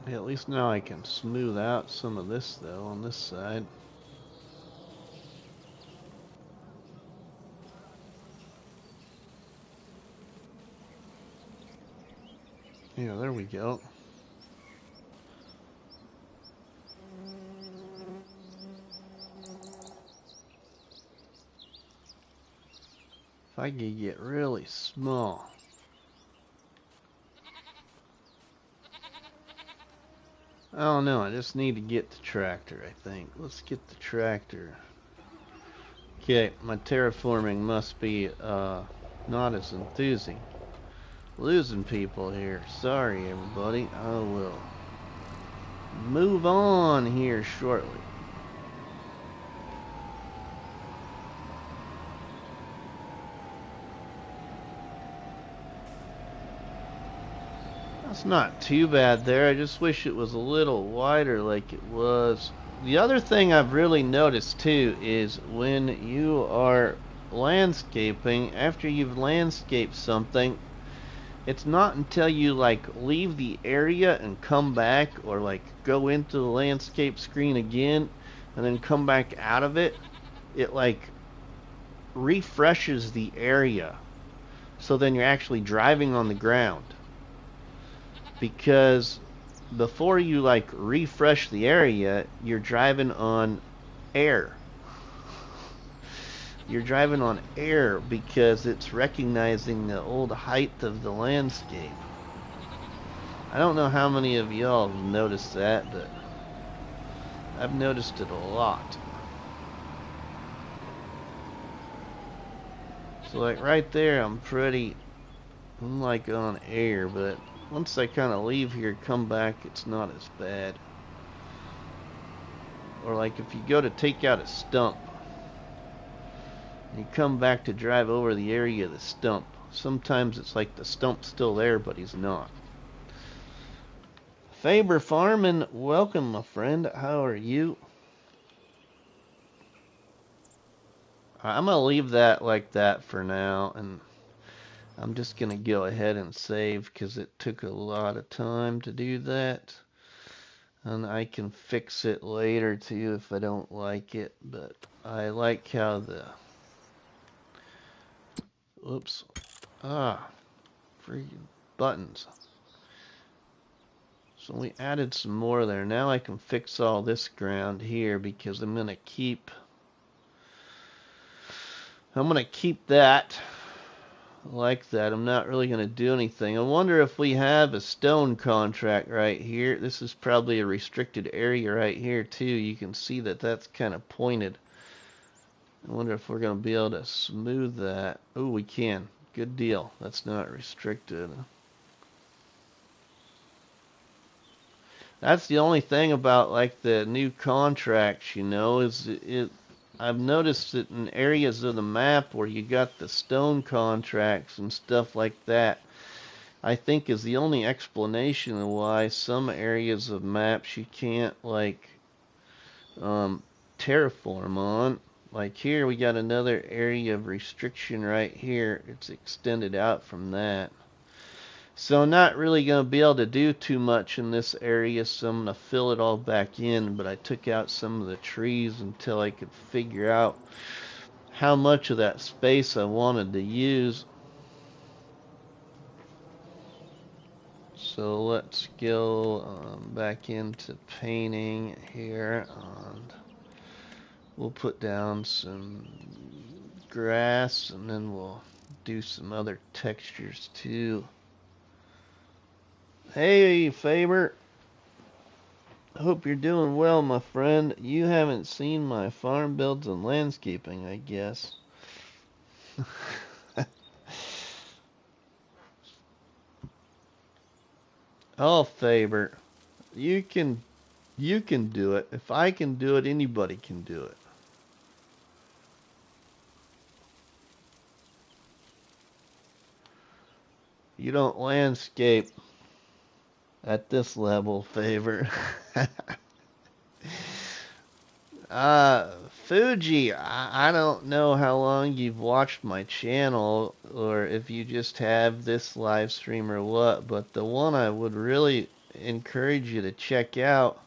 Yeah, at least now I can smooth out some of this though on this side. Yeah, there we go. If I could get really small. I don't know, I just need to get the tractor, I think. Let's get the tractor. Okay, my terraforming must be not as enthusing. Losing people here. Sorry, everybody. I will move on here shortly. That's not too bad there. I just wish it was a little wider like it was. The other thing I've really noticed too is when you are landscaping, after you've landscaped something, it's not until you like leave the area and come back, or like go into the landscape screen again and then come back out of it, it like refreshes the area. So then you're actually driving on the ground. Because before you like refresh the area, you're driving on air. You're driving on air because it's recognizing the old height of the landscape. I don't know how many of y'all have noticed that, but I've noticed it a lot. So like right there, I'm like on air, but once I kind of leave here, come back, it's not as bad. Or like if you go to take out a stump, and you come back to drive over the area of the stump, sometimes it's like the stump's still there, but he's not. Faber Farming, welcome, my friend. How are you? I'm going to leave that like that for now, and I'm just going to go ahead and save because it took a lot of time to do that. And I can fix it later too if I don't like it. But I like how the... Oops. Freaking buttons. So we added some more there. Now I can fix all this ground here because I'm going to keep that like that. I'm not really going to do anything. I wonder if we have a stone contract right here. This is probably a restricted area right here too. You can see that that's kind of pointed. I wonder if we're going to be able to smooth that. Oh, we can. Good deal. That's not restricted. That's the only thing about like the new contracts, you know, is I've noticed it in areas of the map where you got the stone contracts and stuff like that. I think is the only explanation of why some areas of maps you can't like terraform on. Like here we got another area of restriction right here. It's extended out from that. So I'm not really going to be able to do too much in this area, so I'm going to fill it all back in, but I took out some of the trees until I could figure out how much of that space I wanted to use. So let's go back into painting here, and we'll put down some grass, and then we'll do some other textures too. Hey, Faber. Hope you're doing well, my friend. You haven't seen my farm builds and landscaping, I guess. Oh, Faber. You can do it. If I can do it, anybody can do it. You don't landscape at this level, Favor. Fuji, I don't know how long you've watched my channel, or if you just have this live stream or what, but the one I would really encourage you to check out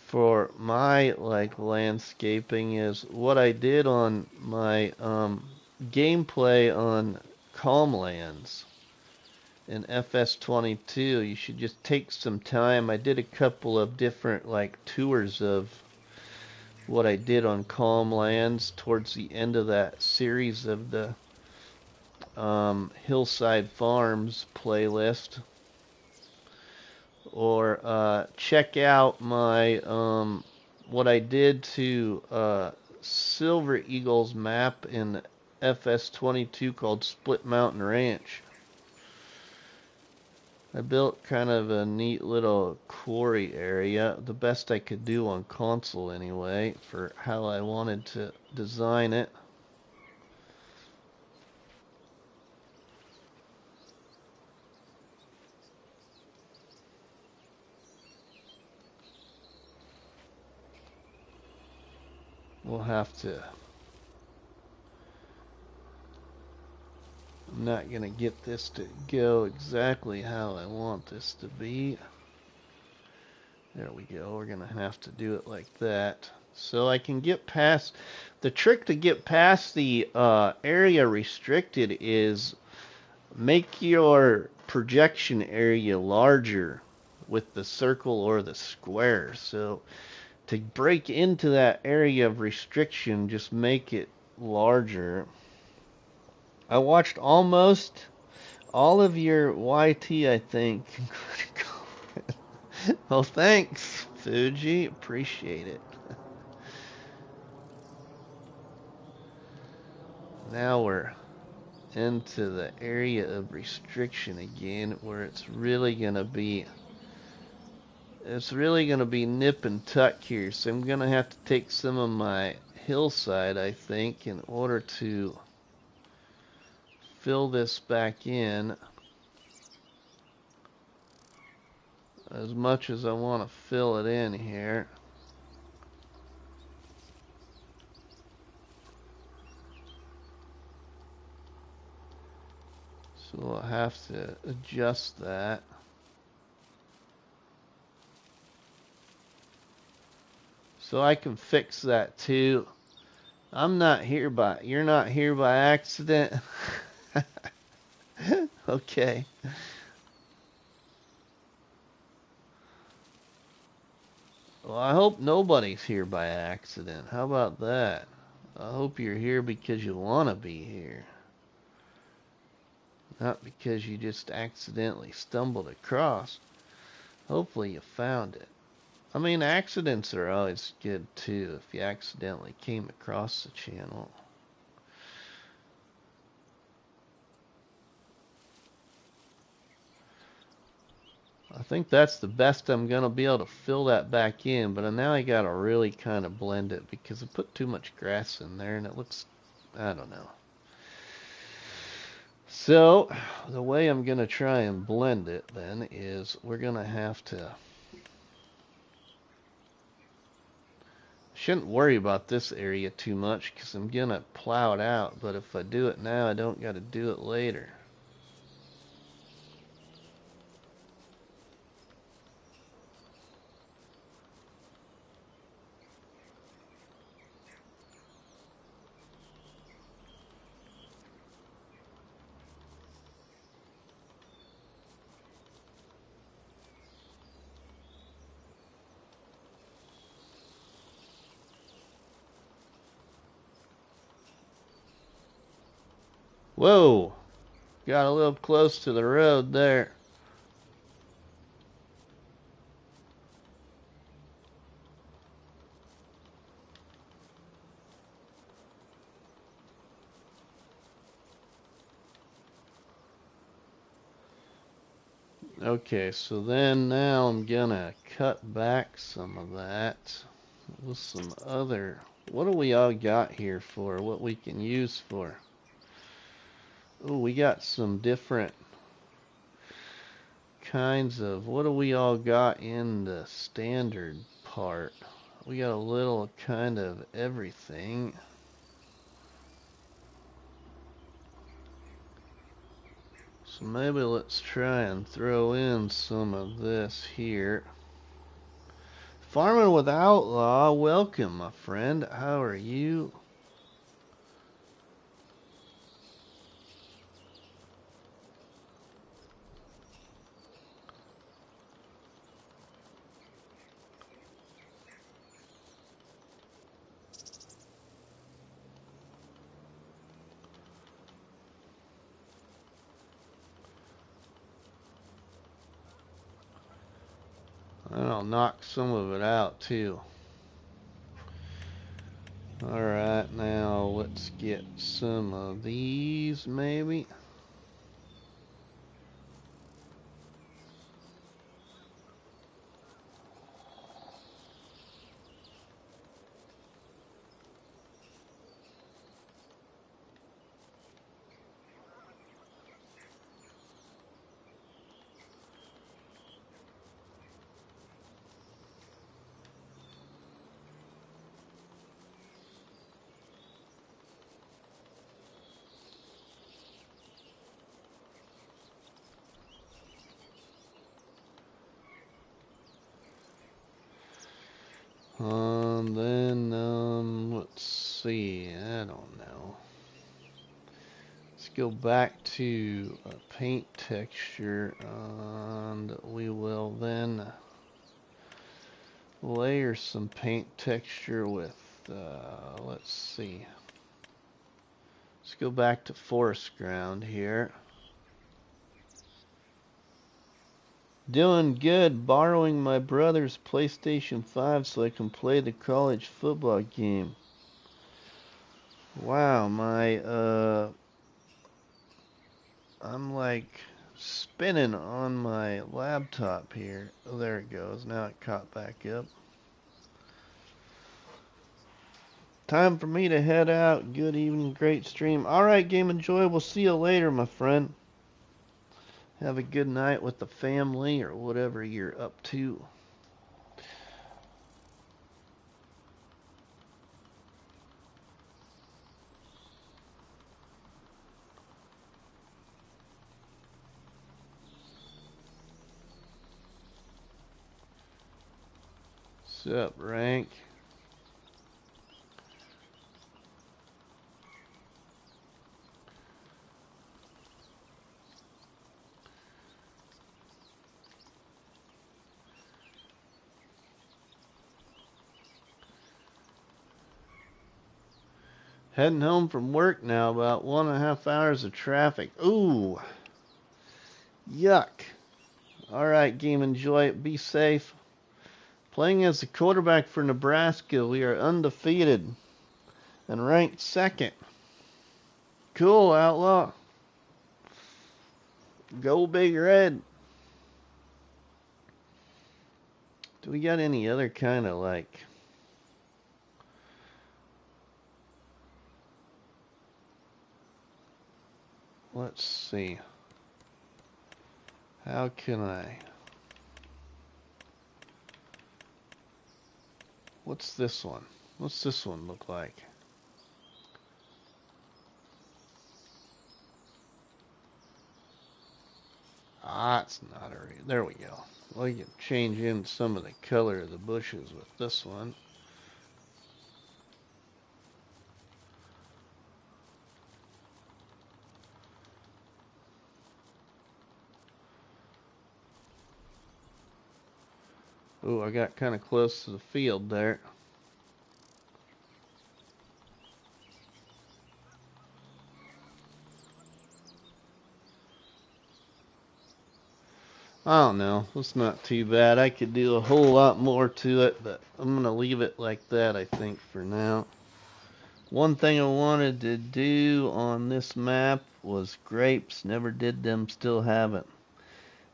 for my landscaping is what I did on my gameplay on Calmlands in FS22. You should just take some time. I did a couple of different tours of what I did on Calmlands towards the end of that series of the Hillside Farms playlist. Or check out my what I did to Silver Eagle's map in FS22 called Split Mountain Ranch. I built kind of a neat little quarry area, the best I could do on console anyway, for how I wanted to design it. We'll have to... I'm not going to get this to go exactly how I want this to be. There we go. We're going to have to do it like that. So I can get past... The trick to get past the area restricted is make your projection area larger with the circle or the square. So to break into that area of restriction, just make it larger. I watched almost all of your YT, I think. Well, thanks, Fuji. Appreciate it. Now we're into the area of restriction again, where it's really gonna be nip and tuck here. So I'm gonna have to take some of my hillside, I think, in order to fill this back in as much as I want to fill it in here. So I'll have to adjust that. So I can fix that too. You're not here by accident. Okay. Well, I hope nobody's here by accident. How about that? I hope you're here because you want to be here. Not because you just accidentally stumbled across. Hopefully you found it. I mean, accidents are always good too if you accidentally came across the channel. I think that's the best I'm going to be able to fill that back in, but now I got to really kind of blend it because I put too much grass in there and it looks, I don't know. So, the way I'm going to try and blend it then is we're going to have to... Shouldn't worry about this area too much because I'm going to plow it out, but if I do it now, I don't got to do it later. Whoa! Got a little close to the road there. Okay, so then now I'm gonna cut back some of that with some other... What do we all got here for? What we can use for? Oh, we got some different kinds of... What do we all got in the standard part? We got a little kind of everything. So maybe let's try and throw in some of this here. Farming with Outlaw, welcome, my friend. How are you? And I'll knock some of it out too. Alright, now let's get some of these maybe. Let's see, I don't know. Let's go back to paint texture, and we will then layer some paint texture with, let's see. Let's go back to forest ground here. Doing good, borrowing my brother's PlayStation 5 so I can play the college football game. Wow, I'm like spinning on my laptop here. Oh, there it goes. Now it caught back up. Time for me to head out. Good evening, great stream. Alright, Game Enjoy, we'll see you later, my friend. Have a good night with the family or whatever you're up to. Sup, Rank? Heading home from work now, about 1.5 hours of traffic. Ooh. Yuck. Alright, Game Enjoy. Be safe. Playing as the quarterback for Nebraska, we are undefeated and ranked second. Cool, Outlaw. Go Big Red. Do we got any other kind of like... Let's see. How can I... What's this one? What's this one look like? Ah, it's not already. There we go. Well, you can change in some of the color of the bushes with this one. Ooh, I got kind of close to the field there. I don't know. It's not too bad. I could do a whole lot more to it, but I'm going to leave it like that, I think, for now. One thing I wanted to do on this map was grapes. Never did them, still haven't.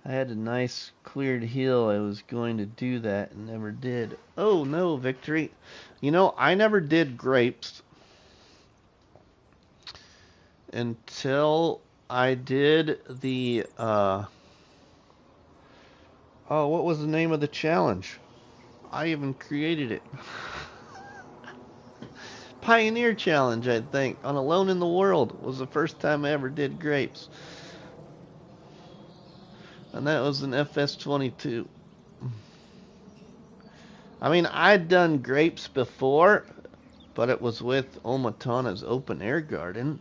I had a nice cleared hill. I was going to do that and never did. Oh no, Victory. You know, I never did grapes until I did the, oh, what was the name of the challenge? I even created it. Pioneer Challenge, I think, on Alone in the World was the first time I ever did grapes. And that was an FS22. I mean, I'd done grapes before, but it was with Omatana's open air garden.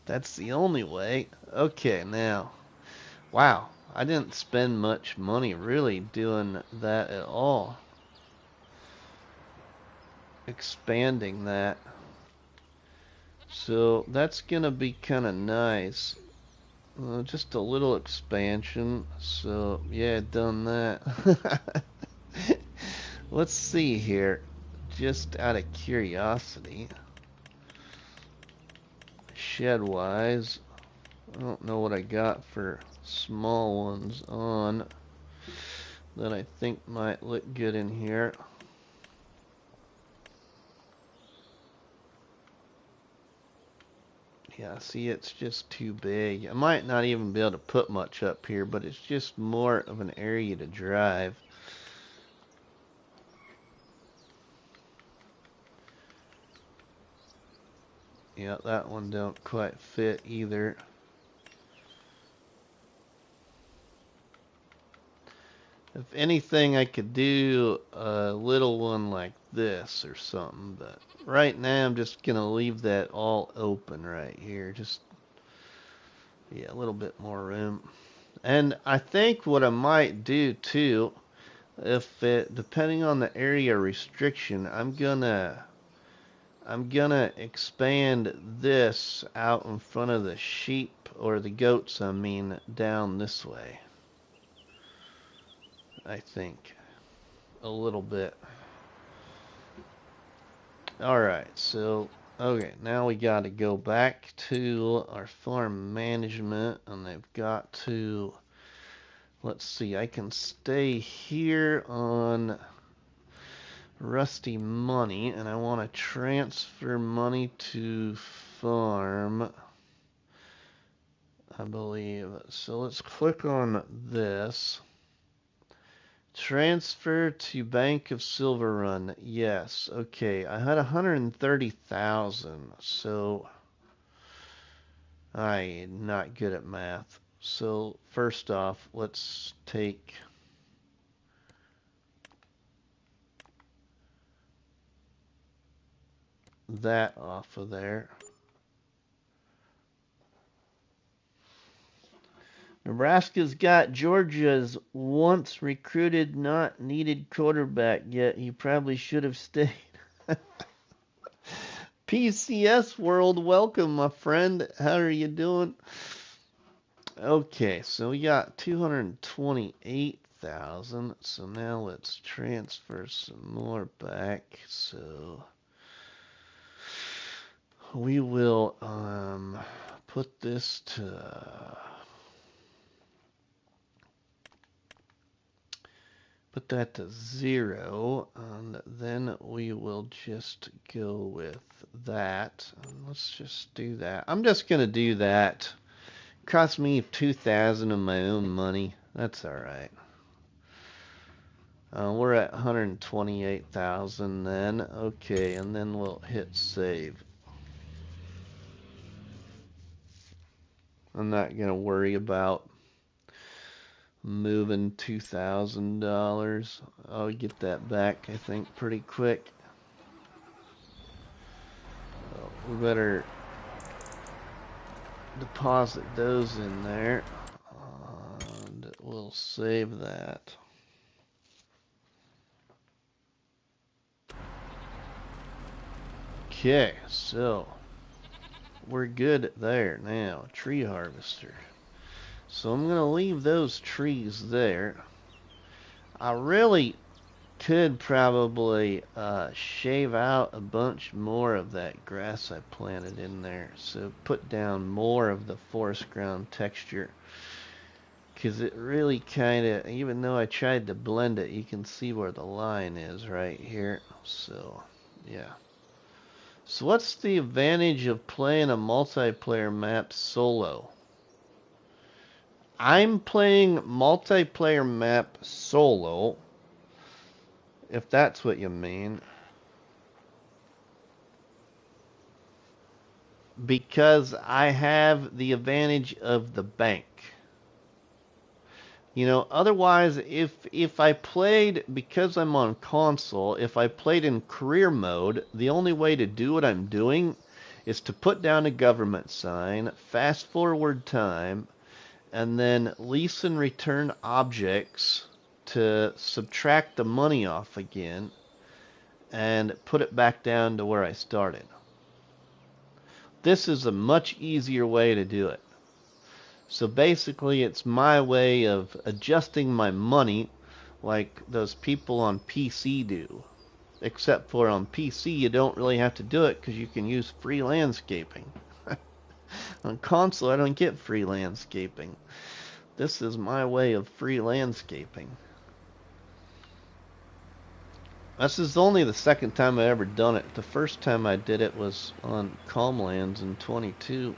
That's the only way. Okay, now. Wow, I didn't spend much money really doing that at all. Expanding that. So that's gonna be kind of nice. Just a little expansion. So yeah, done that. Let's see here. Just out of curiosity. Shed wise, I don't know what I got for small ones on that I think might look good in here. Yeah, see, it's just too big. I might not even be able to put much up here, but it's just more of an area to drive. Yeah, that one don't quite fit either. If anything, I could do a little one like this or something, but right now I'm just gonna leave that all open right here. Just, yeah, a little bit more room. And I think what I might do too, if it, depending on the area restriction, I'm gonna expand this out in front of the sheep, or the goats I mean, down this way. I think a little bit. Alright, so okay, now we got to go back to our farm management, and they've got to, let's see, I can stay here on RustyMoney, and I want to transfer money to farm, I believe. So let's click on this. Transfer to Bank of Silverrun. Yes. Okay. I had 130,000. So I'm not good at math. So first off, let's take that off of there. Nebraska's got Georgia's once recruited, not needed quarterback yet. He probably should have stayed. PCS World, welcome, my friend. How are you doing? Okay, so we got 228,000. So now let's transfer some more back. So we will put this to, put that to 0, and then we will just go with that. And let's just do that. I'm just gonna do that. Cost me 2,000 of my own money. That's all right. We're at 128,000 then. Okay, and then we'll hit save. I'm not gonna worry about moving $2,000. I'll get that back, I think, pretty quick. We better deposit those in there, and we'll save that. Okay, so we're good there now. Tree harvester. So I'm gonna leave those trees there. I really could probably shave out a bunch more of that grass I planted in there, so put down more of the forest ground texture, because it really kind of, even though I tried to blend it, you can see where the line is right here. So yeah, so what's the advantage of playing a multiplayer map solo? I'm playing multiplayer map solo, if that's what you mean. because I have the advantage of the bank. You know, otherwise, if I played, because I'm on console, if I played in career mode, the only way to do what I'm doing is to put down a government sign, fast forward time, and then lease and return objects to subtract the money off again and put it back down to where I started. This is a much easier way to do it. So basically, it's my way of adjusting my money like those people on PC do. Except for on PC, you don't really have to do it because you can use free landscaping. On console, I don't get free landscaping. This is my way of free landscaping. This is only the second time I've ever done it. The first time I did it was on Calmlands in 22.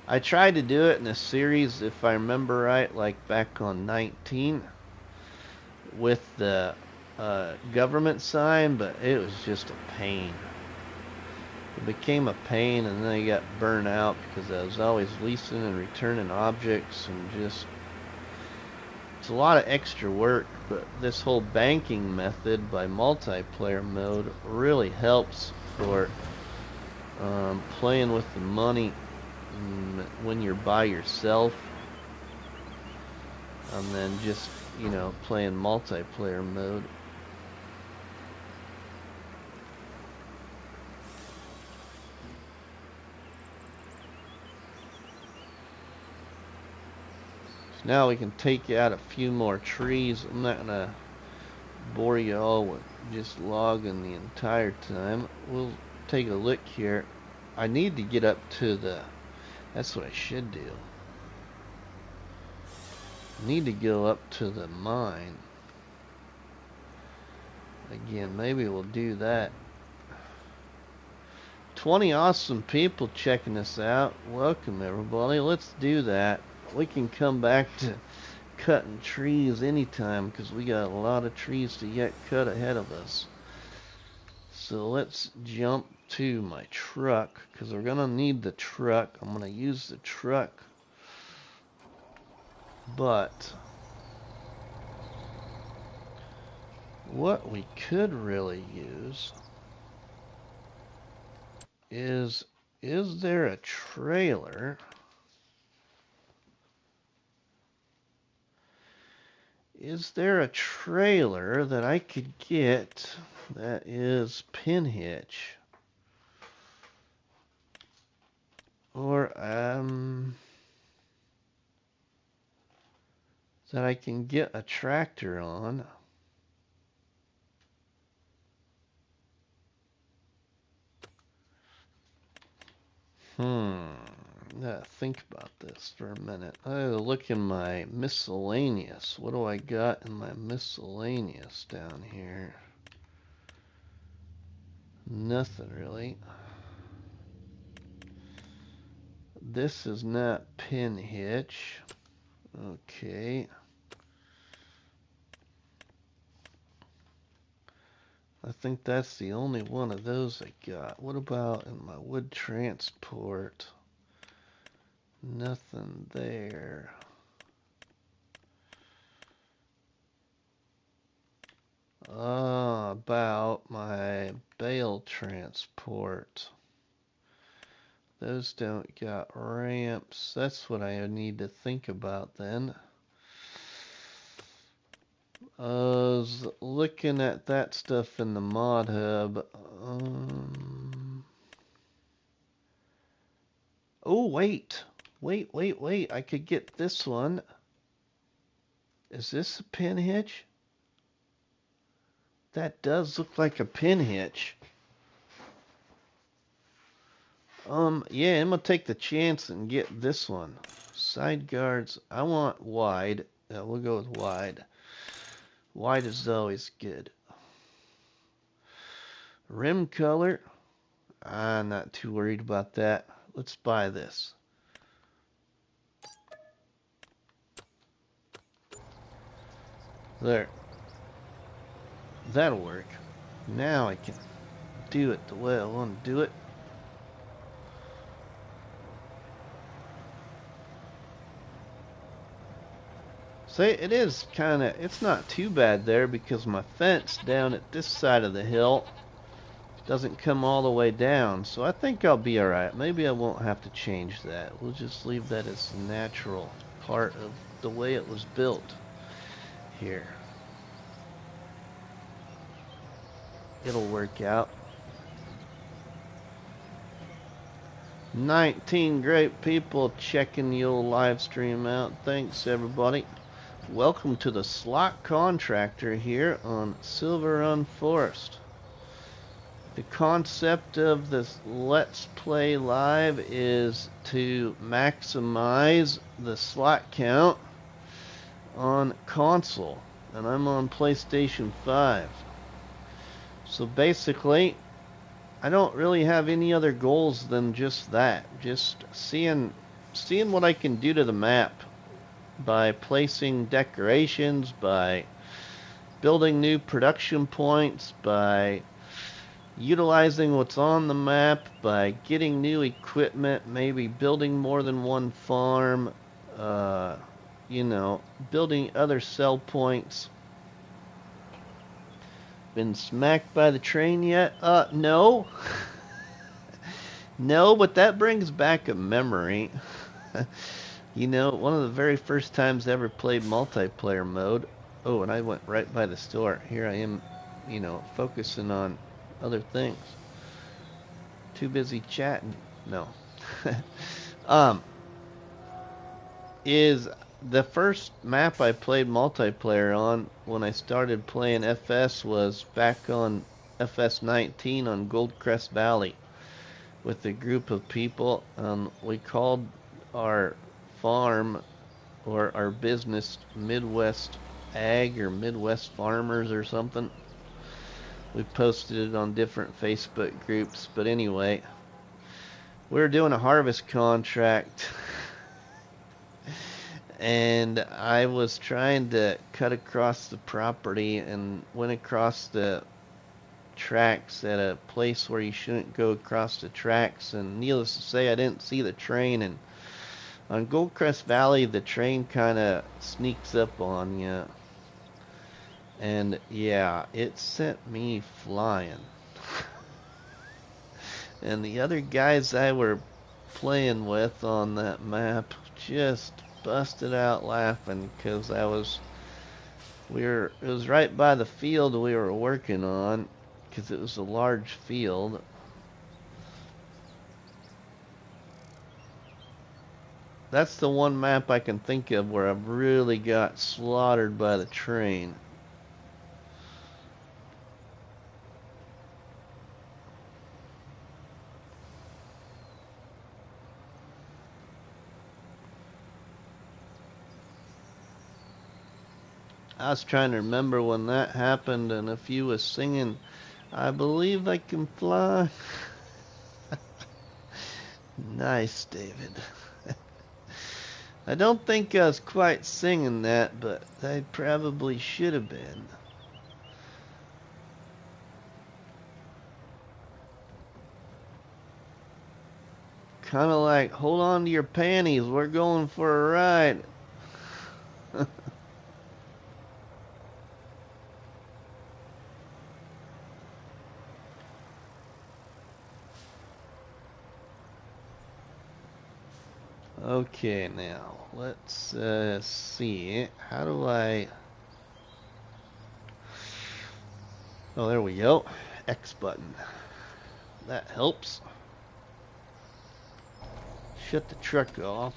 I tried to do it in a series, if I remember right, like back on 19 with the government sign, but it was just a pain. It became a pain, and then I got burnt out because I was always leasing and returning objects, and just, it's a lot of extra work. But this whole banking method by multiplayer mode really helps for playing with the money when you're by yourself, and then just, you know, playing multiplayer mode. So now we can take out a few more trees. I'm not gonna bore you all with just logging the entire time. We'll take a look here. I need to get up to the, that's what I should do. I need to go up to the mine. Again, maybe we'll do that. 20 awesome people checking us out. Welcome, everybody. Let's do that. We can come back to cutting trees anytime because we got a lot of trees to yet cut ahead of us. So let's jump to my truck because we're gonna need the truck. I'm gonna use the truck, but what we could really use is there a trailer? Is there a trailer that I could get that is pin hitch? Or that I can get a tractor on? Gotta think about this for a minute. I gotta look in my miscellaneous. What do I got in my miscellaneous down here? Nothing really. This is not pin hitch. Okay. I think that's the only one of those I got. What about in my wood transport? Nothing there. About my bale transport. Those don't got ramps. That's what I need to think about then. I was looking at that stuff in the mod hub. Oh, wait. Wait. I could get this one. Is this a pin hitch? That does look like a pin hitch. Yeah, I'm gonna take the chance and get this one. Side guards, I want wide. We'll go with wide. Wide is always good. Rim color, I'm not too worried about that. Let's buy this. There. That'll work. Now I can do it the way I want to do it. See, it is kind of, it's not too bad there because my fence down at this side of the hill doesn't come all the way down, so I think I'll be alright. Maybe I won't have to change that. We'll just leave that as a natural part of the way it was built here. It'll work out. 19 great people checking the old live stream out. Thanks everybody. Welcome to the slot contractor here on Silverrun Forest. The concept of this Let's Play Live is to maximize the slot count on console, and I'm on PlayStation 5. So basically, I don't really have any other goals than just that. Just seeing what I can do to the map by placing decorations, by building new production points, by utilizing what's on the map, by getting new equipment, maybe building more than one farm, you know, building other sell points. Been smacked by the train yet? No. No, but that brings back a memory. You know, one of the very first times I ever played multiplayer mode. Oh, and I went right by the store. Here I am, you know, focusing on other things. Too busy chatting. No. Is the first map I played multiplayer on when I started playing FS was back on FS19 on Goldcrest Valley with a group of people. We called our farm or our business Midwest Ag or Midwest Farmers or something. We posted it on different Facebook groups, but anyway, we were doing a harvest contract and I was trying to cut across the property and went across the tracks at a place where you shouldn't go across the tracks, and needless to say I didn't see the train, and on Goldcrest Valley the train kind of sneaks up on you, and yeah, it sent me flying. And the other guys I were playing with on that map just busted out laughing because it was right by the field we were working on because it was a large field. That's the one map I can think of where I've really got slaughtered by the train. I was trying to remember when that happened, and if you was singing, I believe I can fly. Nice, David. I don't think I was quite singing that, but I probably should have been. Kind of like, hold on to your panties, we're going for a ride. Okay, now let's see. How do I? Oh, there we go. X button. That helps. Shut the truck off.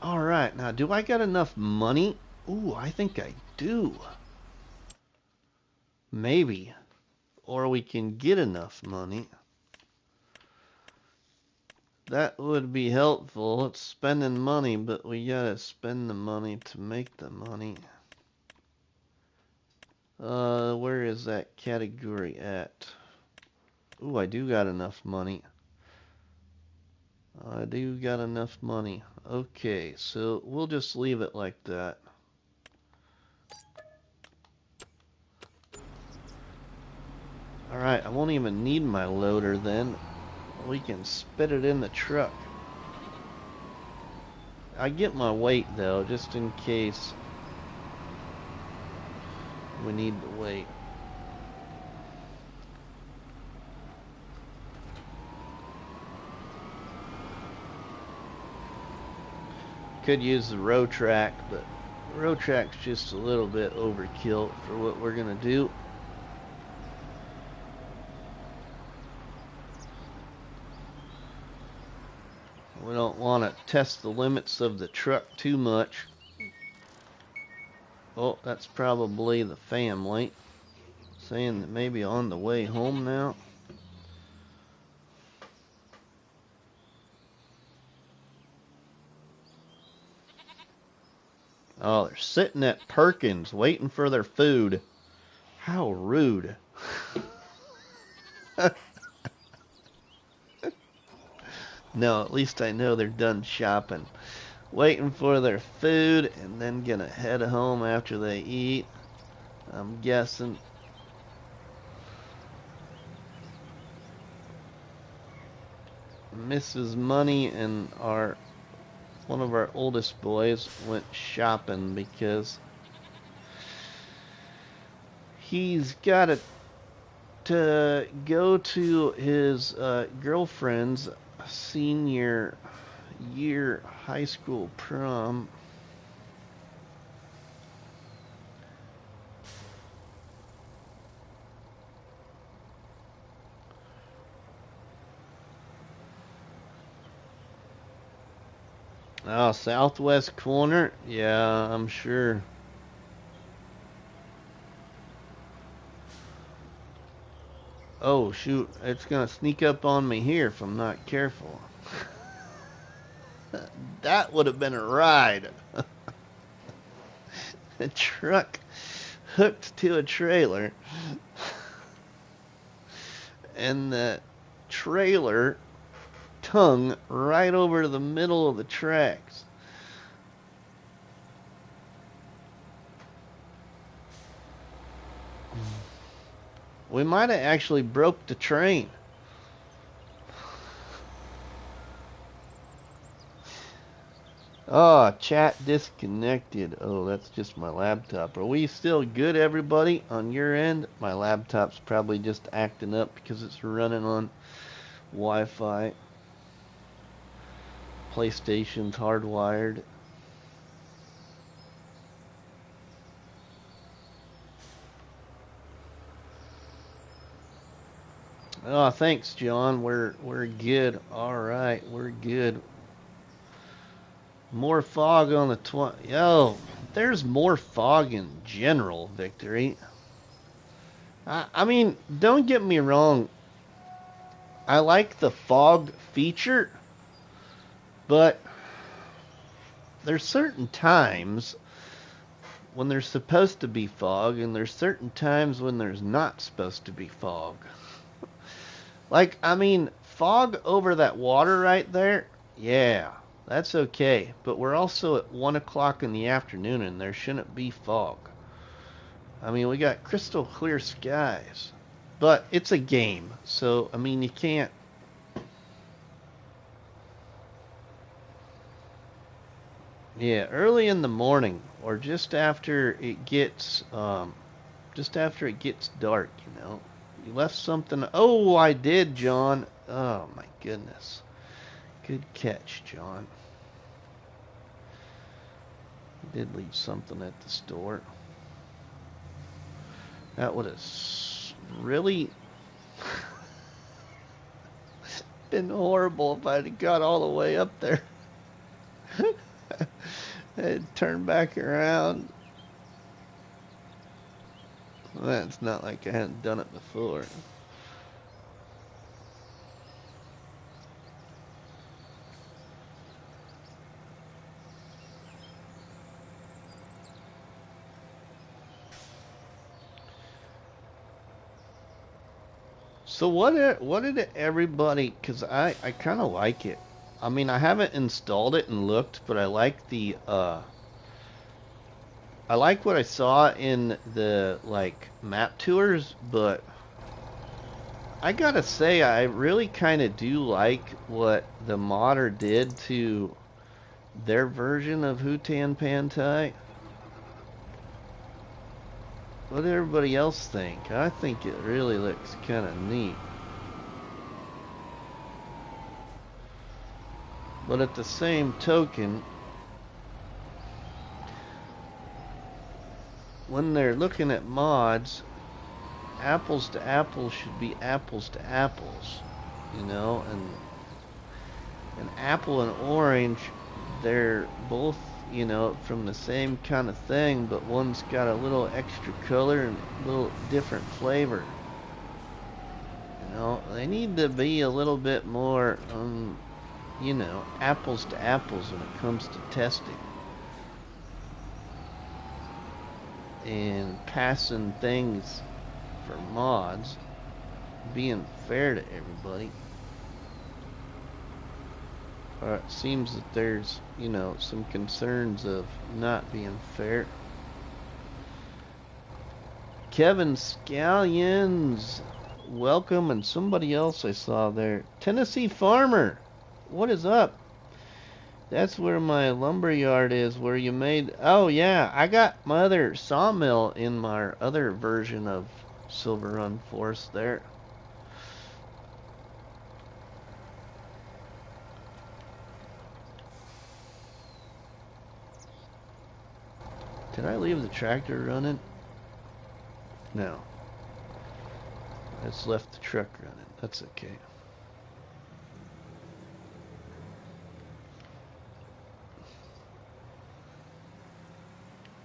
All right, now do I got enough money? Ooh, I think I do. Maybe. Or we can get enough money. That would be helpful. It's spending money, but we gotta spend the money to make the money. Where is that category at? Ooh, I do got enough money. I do got enough money. Okay, so we'll just leave it like that. Alright, I won't even need my loader then. We can spit it in the truck. I get my weight though, just in case we need to wait. Could use the row track, but row track's just a little bit overkill for what we're gonna do. We don't want to test the limits of the truck too much. Oh, that's probably the family saying that maybe on the way home now. Oh, they're sitting at Perkins waiting for their food. How rude. No, at least I know they're done shopping. Waiting for their food and then gonna head home after they eat. I'm guessing. Mrs. Money and one of our oldest boys went shopping because he's got to go to his girlfriend's senior year high school prom. Oh, southwest corner? Yeah, I'm sure. Oh, shoot. It's going to sneak up on me here if I'm not careful. That would have been a ride. A truck hooked to a trailer. And the trailer tongue right over the middle of the tracks. We might have actually broke the train. Oh, chat disconnected. Oh, that's just my laptop. Are we still good, everybody, on your end? My laptop's probably just acting up because it's running on Wi-Fi. PlayStation's hardwired. Oh, thanks, John. We're good. All right, we're good. More fog on the Yo, there's more fog in general, Victory. I mean, don't get me wrong. I like the fog feature, but there's certain times when there's supposed to be fog, and there's certain times when there's not supposed to be fog. Like, I mean, fog over that water right there, yeah, that's okay. But we're also at 1 o'clock in the afternoon, and there shouldn't be fog. I mean, we got crystal clear skies. But it's a game, so, I mean, you can't... Yeah, early in the morning, or just after it gets dark, you know. You left something... Oh, I did, John. Oh, my goodness. Good catch, John. I did leave something at the store. That would have really been horrible if I'd got all the way up there. I'd turn back around. Well, it's not like I hadn't done it before. So what did everybody, because I kind of like it. I mean, I haven't installed it and looked, but I like the I like what I saw in the like map tours, but I gotta say I really kind of do like what the modder did to their version of Hutan Pantai. What did everybody else think? I think it really looks kind of neat. But at the same token, when they're looking at mods, apples to apples should be apples to apples, you know, and an apple and orange, they're both, you know, from the same kind of thing, but one's got a little extra color and a little different flavor. You know, they need to be a little bit more, you know, apples to apples when it comes to testing and passing things for mods, being fair to everybody. It seems that there's, you know, some concerns of not being fair. Kevin Scallions, welcome, and somebody else I saw there. Tennessee Farmer, what is up? That's where my lumber yard is, where you made... Oh, yeah, I got my other sawmill in my other version of Silverrun Forest there. Did I leave the tractor running? No. I just left the truck running. That's okay.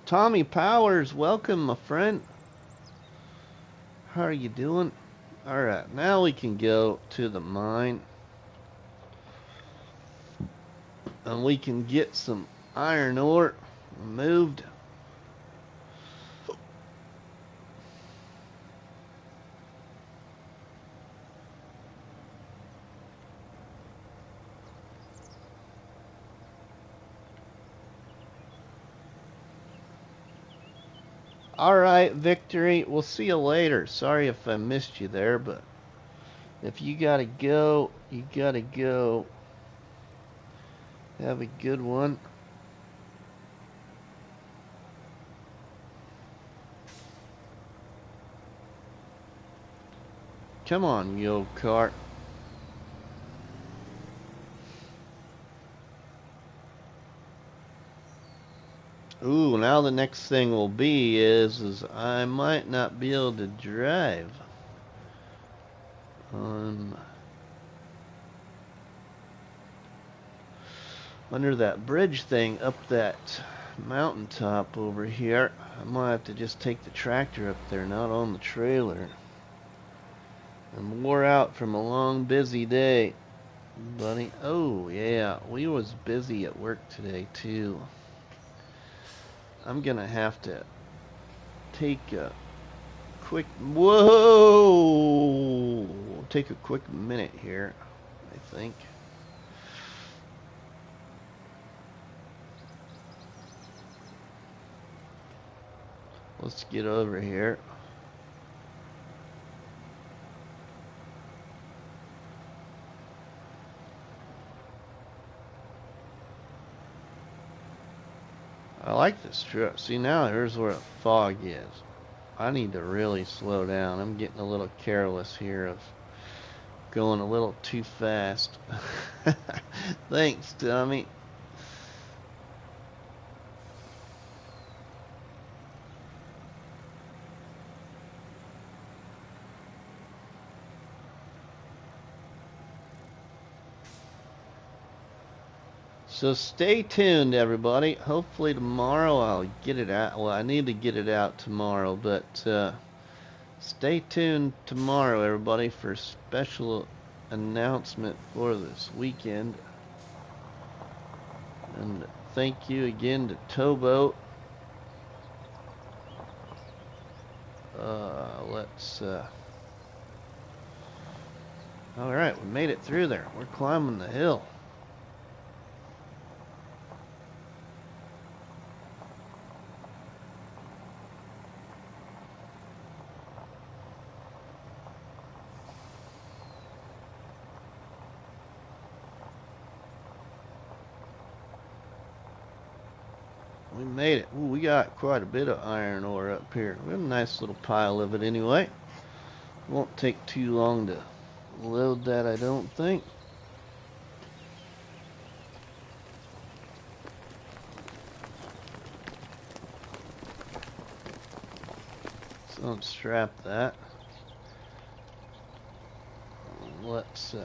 Tommy Powers, welcome, my friend. How are you doing? Alright, now we can go to the mine. And we can get some iron ore removed. Alright, Victory, we'll see you later. Sorry if I missed you there, but if you gotta go, you gotta go. Have a good one. Come on, yo cart. Ooh, now the next thing will be is I might not be able to drive under that bridge thing up that mountaintop over here. I might have to just take the tractor up there, not on the trailer. I'm wore out from a long, busy day, buddy. Oh, yeah, we was busy at work today, too. I'm gonna have to take a quick... Whoa! Take a quick minute here, I think. Let's get over here. I like this truck. See, now here's where the fog is. I need to really slow down. I'm getting a little careless here of going a little too fast. Thanks, Tommy. So stay tuned, everybody. Hopefully tomorrow I'll get it out. Well, I need to get it out tomorrow, but stay tuned tomorrow, everybody, for a special announcement for this weekend. And thank you again to Towboat. Alright, we made it through there. We're climbing the hill. We made it. Ooh, we got quite a bit of iron ore up here. We have a nice little pile of it anyway. Won't take too long to load that, I don't think. So let's strap that. Let's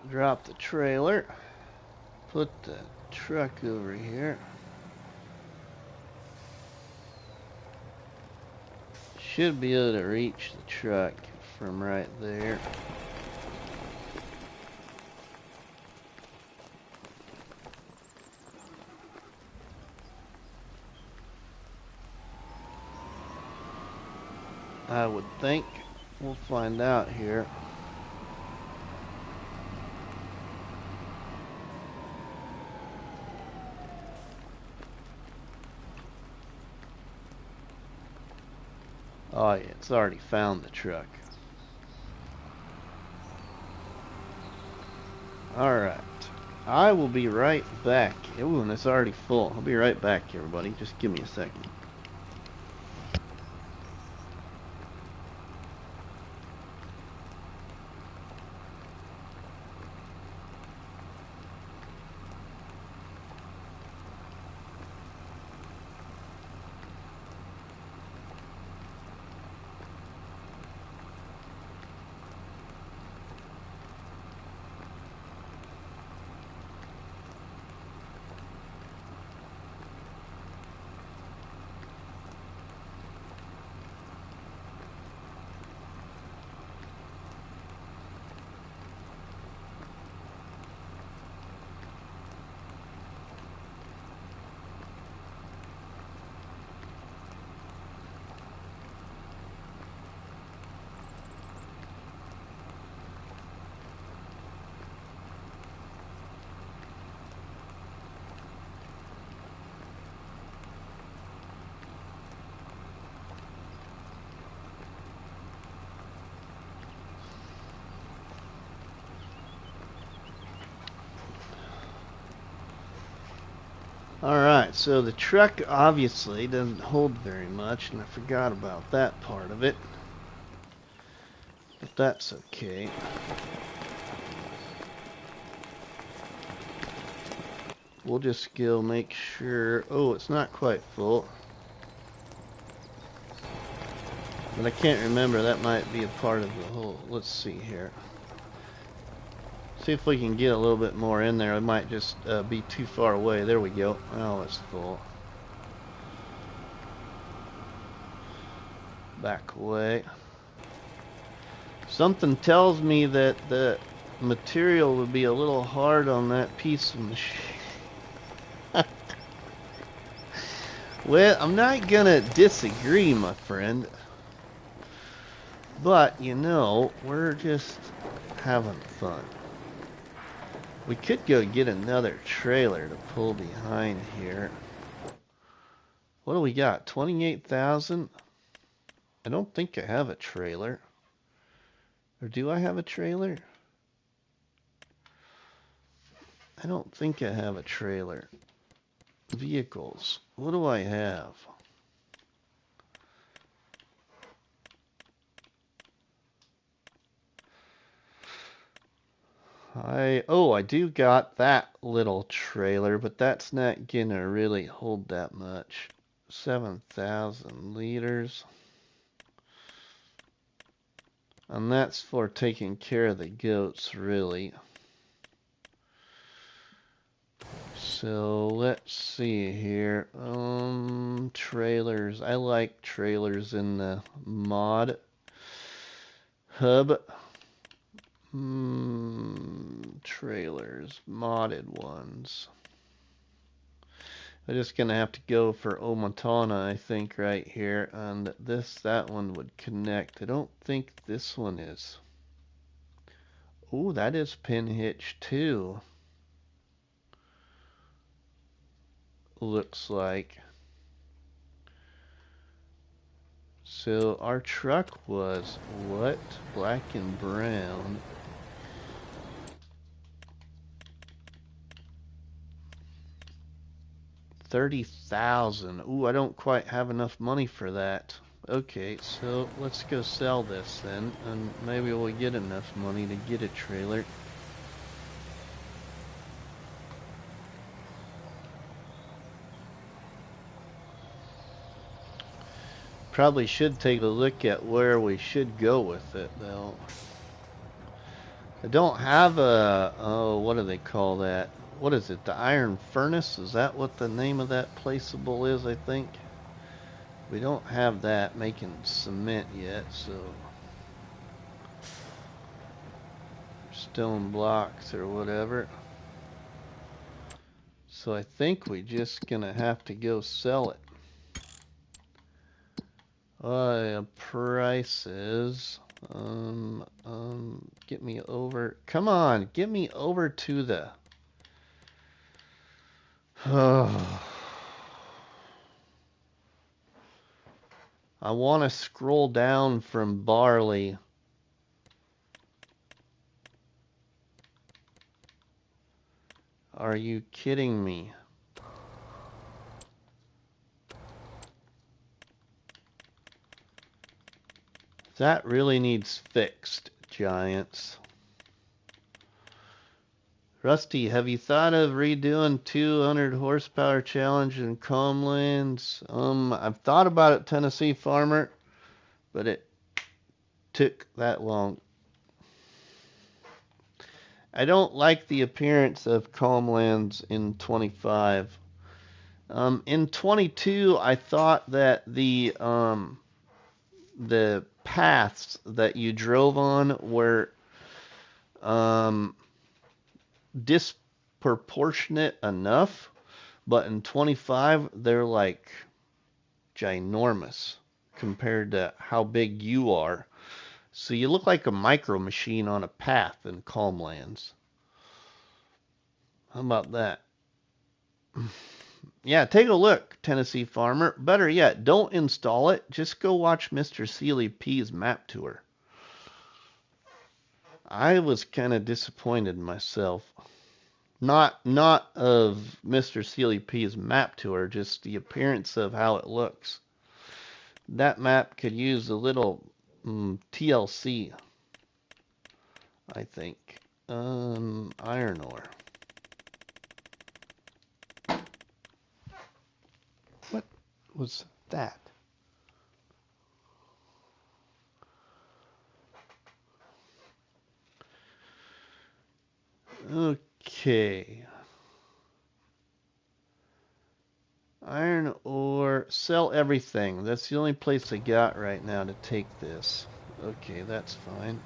drop the trailer. Put the truck over here. Should be able to reach the truck from right there. I would think. We'll find out here. Oh yeah, it's already found the truck. Alright. I will be right back. Ooh, and it's already full. I'll be right back, everybody. Just give me a second. Alright, so the truck obviously doesn't hold very much, and I forgot about that part of it. But that's okay. We'll just go make sure... Oh, it's not quite full. But I can't remember, that might be a part of the whole... Let's see here. See if we can get a little bit more in there. It might just be too far away. There we go. Oh, it's full. Back away. Something tells me that the material would be a little hard on that piece of machine. Well, I'm not gonna disagree, my friend. But, you know, we're just having fun. We could go get another trailer to pull behind here. What do we got? 28,000? I don't think I have a trailer. Or do I have a trailer? I don't think I have a trailer. Vehicles. What do I have? I do got that little trailer, but that's not gonna really hold that much. 7,000 liters. And that's for taking care of the goats, really. So let's see here. Trailers. I like trailers in the mod hub. Trailers, modded ones. I'm just gonna have to go for Omatana, I think, right here, and that one would connect. I don't think this one is. Oh, that is pin hitch too. Looks like. So our truck was what? Black and brown. 30,000. Ooh, I don't quite have enough money for that. Okay, so let's go sell this then, and maybe we'll get enough money to get a trailer. Probably should take a look at where we should go with it, though. I don't have a, oh, what do they call that? What is it, the iron furnace? Is that what the name of that placeable is, I think? We don't have that making cement yet, so... stone blocks or whatever. So I think we're just gonna have to go sell it. Prices. Get me over. Come on, get me over to the. Oh. I want to scroll down from barley. Are you kidding me? That really needs fixed, Giants. Rusty, have you thought of redoing 200 horsepower challenge in Comlands? I've thought about it, Tennessee Farmer, but it took that long. I don't like the appearance of Comlands in 25. In 22, I thought that the paths that you drove on were disproportionate enough, but in 25 they're like ginormous compared to how big you are. So you look like a micro machine on a path in Calmlands. How about that? Yeah, take a look, Tennessee Farmer. Better yet, don't install it. Just go watch Mr. Sealy P's map tour. I was kind of disappointed in myself. Not of Mr. Sealy P's map tour, just the appearance of how it looks. That map could use a little TLC, I think. Iron ore. What was that? Okay. Iron ore, sell everything. That's the only place I got right now to take this. Okay, that's fine.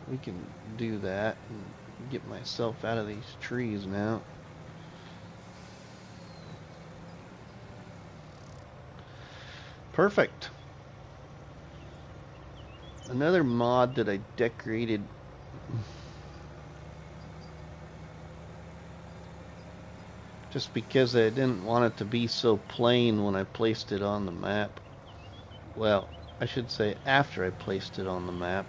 We can do that and get myself out of these trees now. Perfect. Another mod that I decorated. Just because I didn't want it to be so plain when I placed it on the map. Well, I should say after I placed it on the map.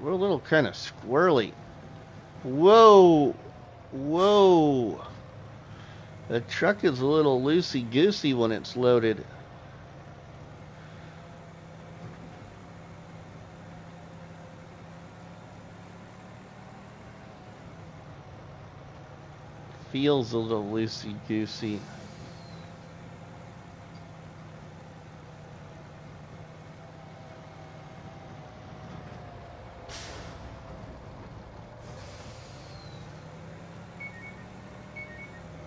We're a little kind of squirrely. Whoa! Whoa! The truck is a little loosey-goosey when it's loaded. Feels a little loosey-goosey.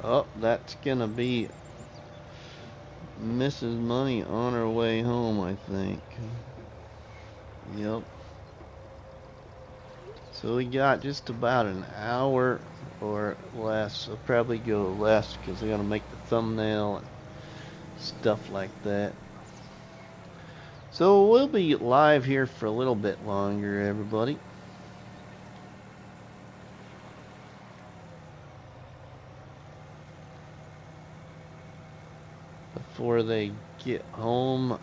Oh, that's gonna be Mrs. Money on her way home, I think. Yep. So we got just about an hour or less. I'll probably go less because I gotta make the thumbnail and stuff like that. So we'll be live here for a little bit longer, everybody. Before they get home.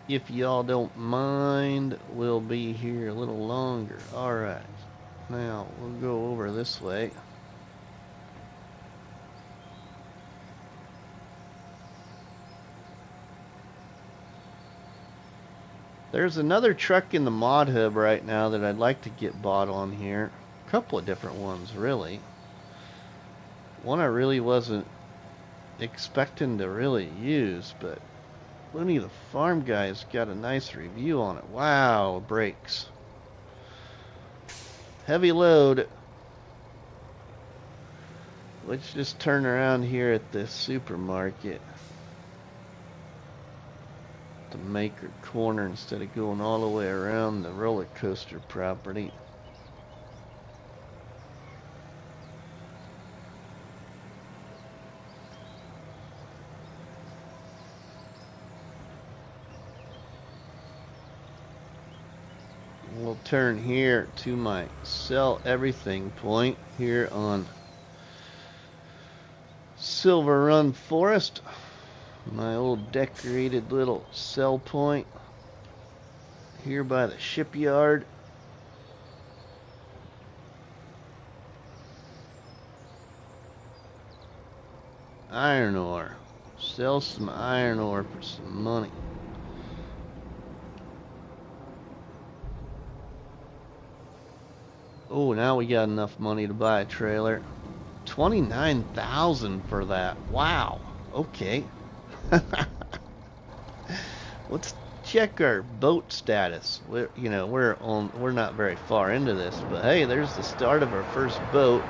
If y'all don't mind, we'll be here a little longer. Alright, now we'll go over this way. There's another truck in the mod hub right now that I'd like to get bought on here. A couple of different ones, really. One I really wasn't expecting to really use, but Looney the Farm Guy's got a nice review on it. Wow, brakes. Heavy load. Let's just turn around here at this supermarket to Maker Corner instead of going all the way around the roller coaster property. We'll turn here to my sell everything point here on Silverrun Forest. My old decorated little sell point here by the shipyard. Iron ore. Sell some iron ore for some money. Oh, now we got enough money to buy a trailer. 29,000 for that. Wow. Okay. Let's check our boat status. We're not very far into this, but hey, there's the start of our first boat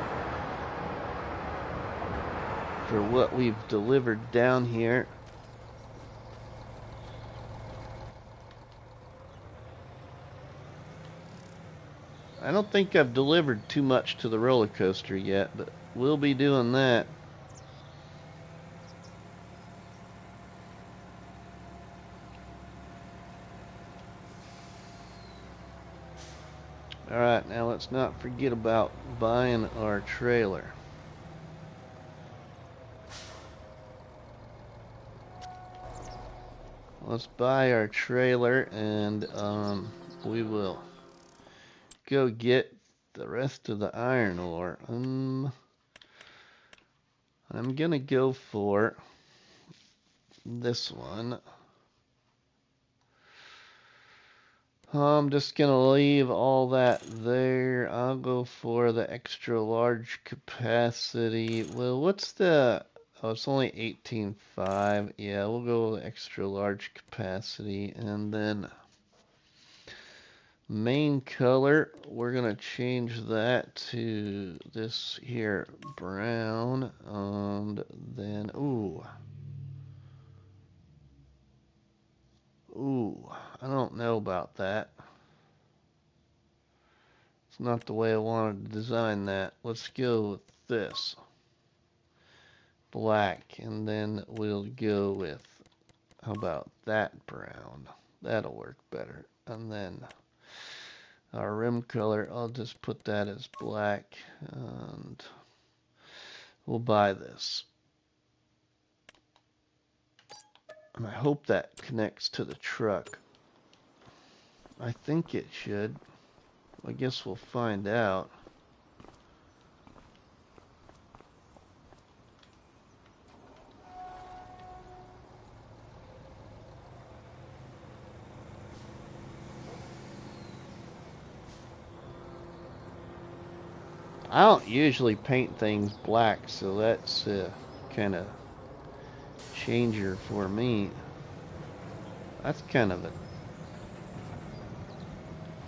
for what we've delivered down here. I don't think I've delivered too much to the roller coaster yet, but we'll be doing that. Alright, now let's not forget about buying our trailer. Let's buy our trailer and we will go get the rest of the iron ore. I'm gonna go for this one. I'm just gonna leave all that there. I'll go for the extra large capacity. Well, what's the... Oh, it's only 18.5. Yeah, we'll go with extra large capacity. And then main color, we're gonna change that to this here brown. And then, ooh, I don't know about that. It's not the way I wanted to design that. Let's go with this. Black, and then we'll go with, how about that brown? That'll work better. And then our rim color, I'll just put that as black, and we'll buy this. And I hope that connects to the truck. I think it should. I guess we'll find out. I don't usually paint things black, so that's kind of changer for me. That's kind of a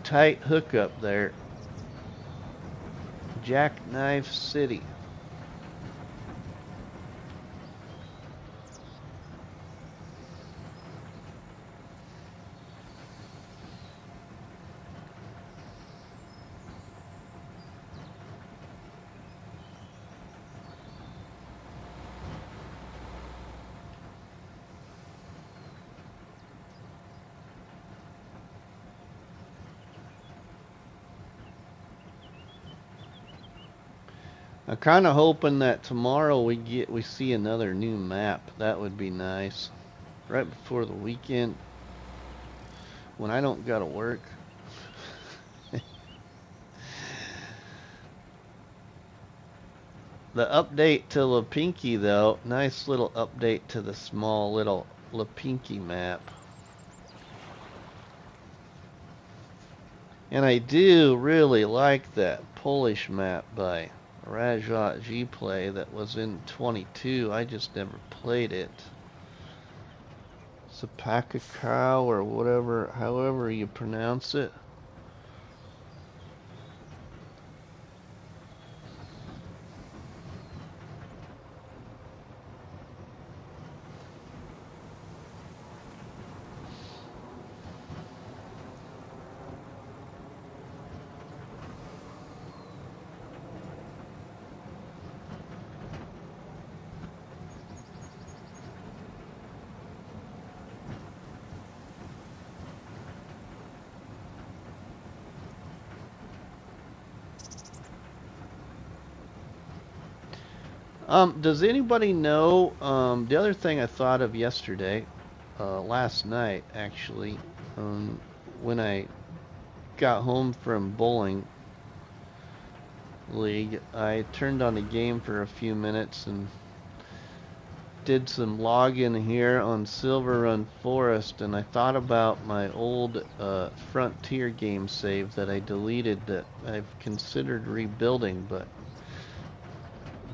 tight hookup there. Jackknife City. I'm kind of hoping that tomorrow we see another new map. That would be nice. Right before the weekend. when I don't gotta work. The update to Lapinky, though, nice little update to the small little Lapinky map. And I do really like that Polish map by Rajat G-Play that was in 22. I just never played it. Zapaka or whatever, however you pronounce it. Does anybody know, the other thing I thought of yesterday, last night actually, when I got home from bowling league, I turned on the game for a few minutes and did some login here on Silverrun Forest, and I thought about my old Frontier game save that I deleted that I've considered rebuilding, but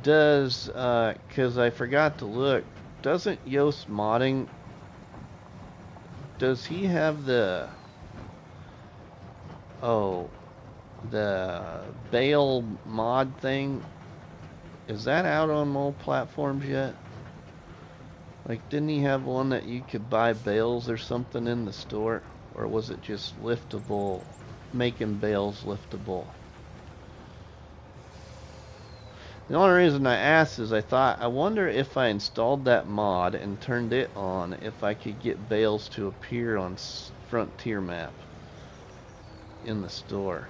does, because I forgot to look, doesn't Yoast Modding, does he have the, the bail mod thing? Is that out on all platforms yet? Like, didn't he have one that you could buy bales or something in the store? Or was it just liftable, making bales liftable? The only reason I asked is I wonder if I installed that mod and turned it on, if I could get bales to appear on Frontier map in the store.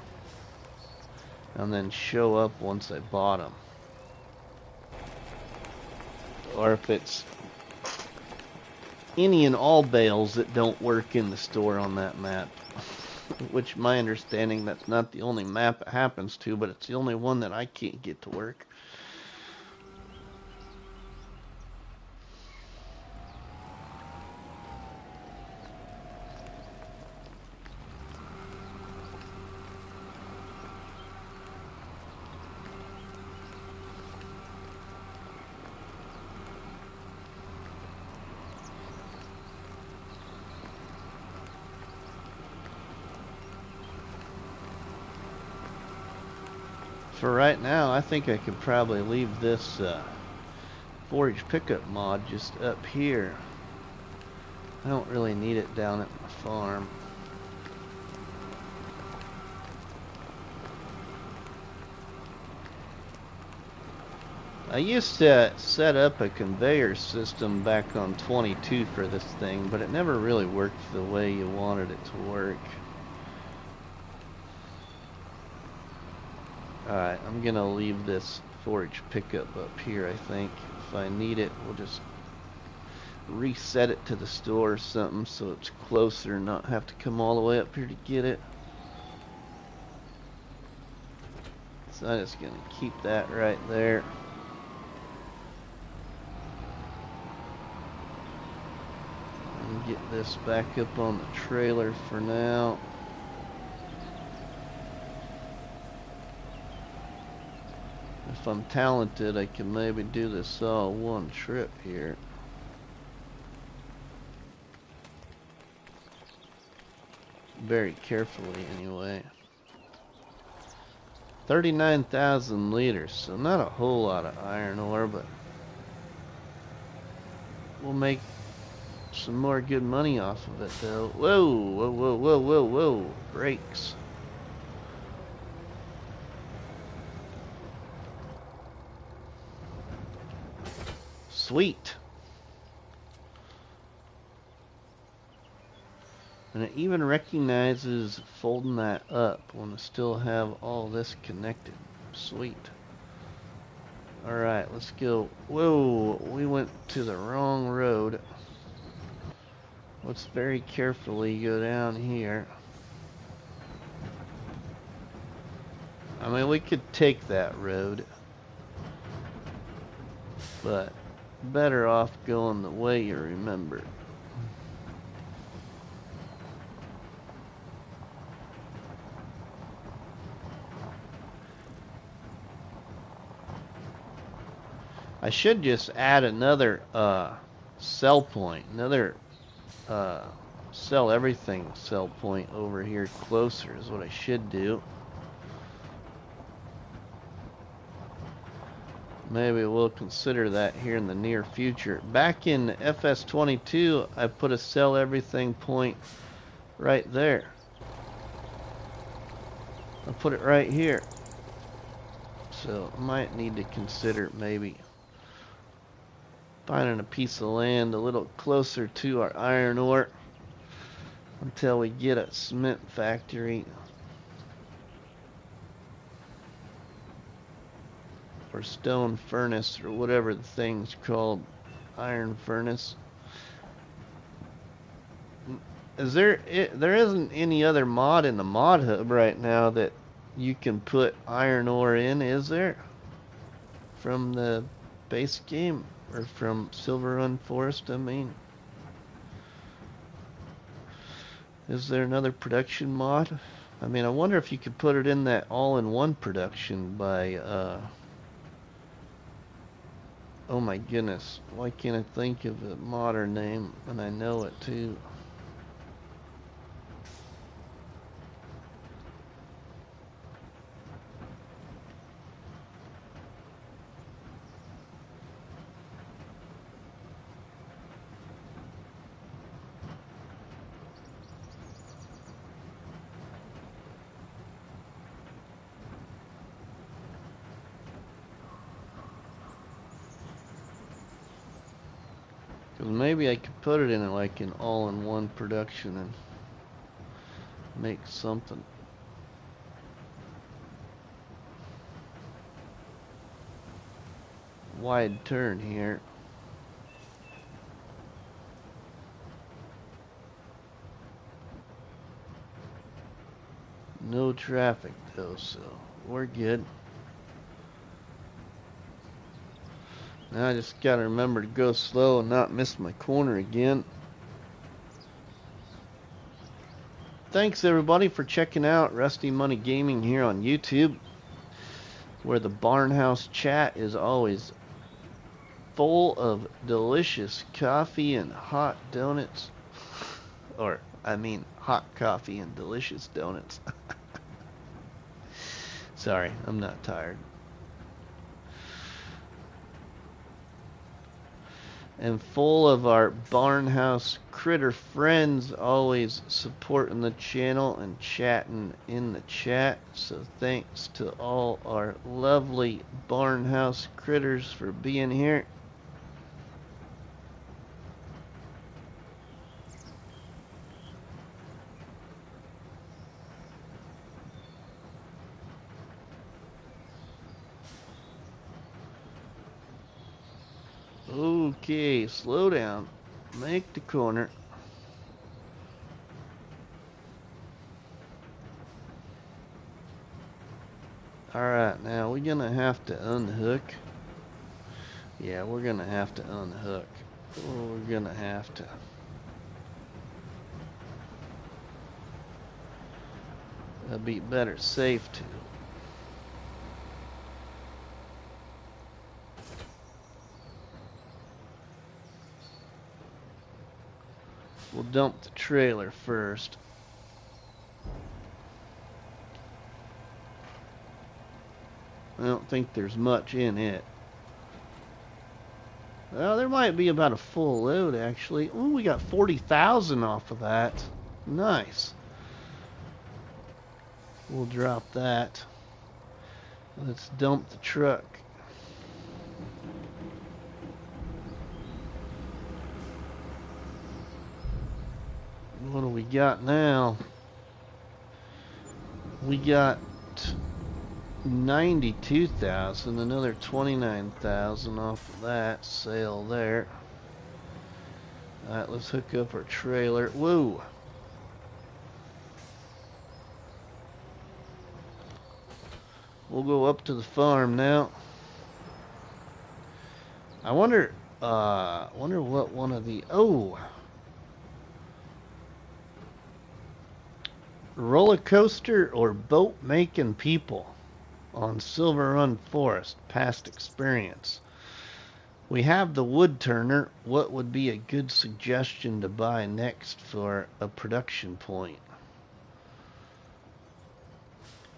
And then show up once I bought them. Or if it's any and all bales that don't work in the store on that map. Which, my understanding, that's not the only map it happens to, but it's the only one that I can't get to work. For right now, I think I could probably leave this Forage pickup mod just up here. I don't really need it down at my farm. I used to set up a conveyor system back on 22 for this thing, but it never really worked the way you wanted it to work. Alright, I'm gonna leave this Forage pickup up here, I think. If I need it, we'll just reset it to the store or something so it's closer and not have to come all the way up here to get it. So I'm just gonna keep that right there. And get this back up on the trailer for now. If I'm talented, I can maybe do this all one trip here. Very carefully, anyway. 39,000 liters, so not a whole lot of iron ore, but we'll make some more good money off of it, though. Whoa, whoa, whoa, whoa, whoa, whoa. Brakes. Sweet. And it even recognizes folding that up when I still have all this connected. Sweet. Alright, let's go. Whoa, we went to the wrong road. Let's very carefully go down here. I mean, we could take that road, but better off going the way you remember. I should just add another sell point, another sell everything sell point over here closer is what I should do. Maybe we'll consider that here in the near future. Back in FS22, I put a sell everything point right there. I'll put it right here. So might need to consider maybe finding a piece of land a little closer to our iron ore until we get a cement factory or stone furnace or whatever the thing's called, iron furnace. There isn't any other mod in the mod hub right now that you can put iron ore in, is there? From the base game? Or from Silverrun Forest, I mean. Is there another production mod? I mean, I wonder if you could put it in that all-in-one production by, oh my goodness, why can't I think of a modern name? And I know it too. Maybe I could put it in like an all-in-one production and make something. Wide turn here. No traffic though, so we're good. Now I just gotta remember to go slow and not miss my corner again. Thanks everybody for checking out RustyMoney Gaming here on YouTube, where the Barnhouse chat is always full of delicious coffee and hot donuts. Or, I mean, hot coffee and delicious donuts. Sorry, I'm not tired. And full of our Barnhouse critter friends, always supporting the channel and chatting in the chat. So thanks to all our lovely Barnhouse critters for being here. Okay, slow down. Make the corner. Alright, now we're gonna have to unhook. Yeah, we're gonna have to unhook. Oh, we're gonna have to. That'd be better safe to. We'll dump the trailer first. I don't think there's much in it. Well, there might be about a full load actually. Ooh, we got 40,000 off of that. Nice. We'll drop that. Let's dump the truck. What do we got now? We got 92,000, another 29,000 off of that sale there. Alright, let's hook up our trailer. Whoa! We'll go up to the farm now. I wonder what one of the... Oh! Roller coaster or boat making people on Silverrun Forest. Past experience. We have the wood turner. What would be a good suggestion to buy next for a production point?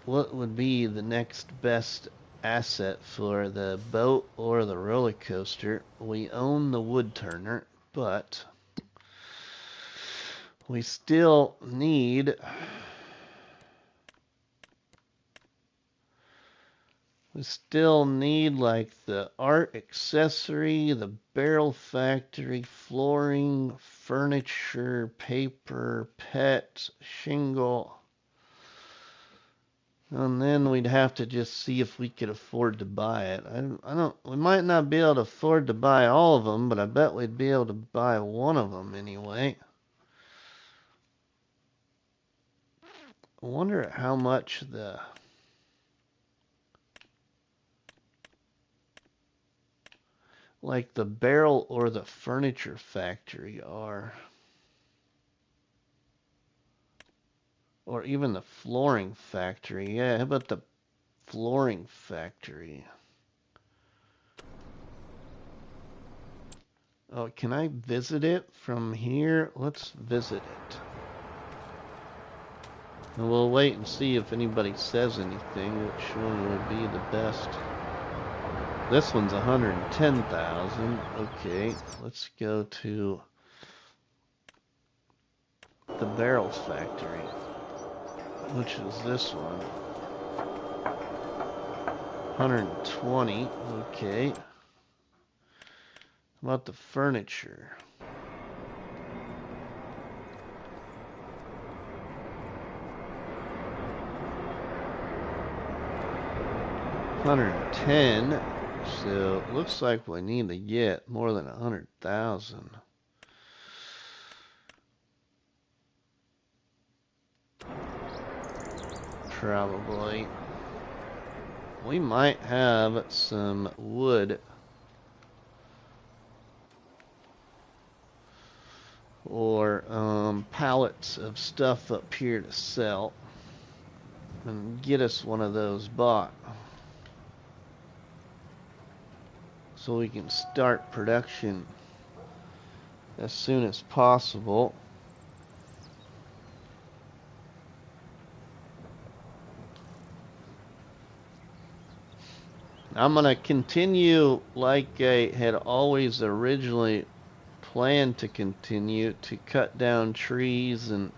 What would be the next best asset for the boat or the roller coaster? We own the wood turner, but we still need like the art accessory, the barrel factory, flooring, furniture, paper, pet, shingle. And then we'd have to just see if we could afford to buy it. We might not be able to afford to buy all of them, but I bet we'd be able to buy one of them anyway. I wonder how much like the barrel or the furniture factory are. Or even the flooring factory. Yeah, how about the flooring factory? Oh, can I visit it from here? Let's visit it. And we'll wait and see if anybody says anything, which one would be the best. This one's 110,000. Okay, let's go to the barrel factory, which is this one. 120. Okay. How about the furniture? $110. So it looks like we need to get more than 100,000. Probably. We might have some wood or pallets of stuff up here to sell and get us one of those bought so we can start production as soon as possible. I'm going to continue like I had always originally planned to continue, to cut down trees and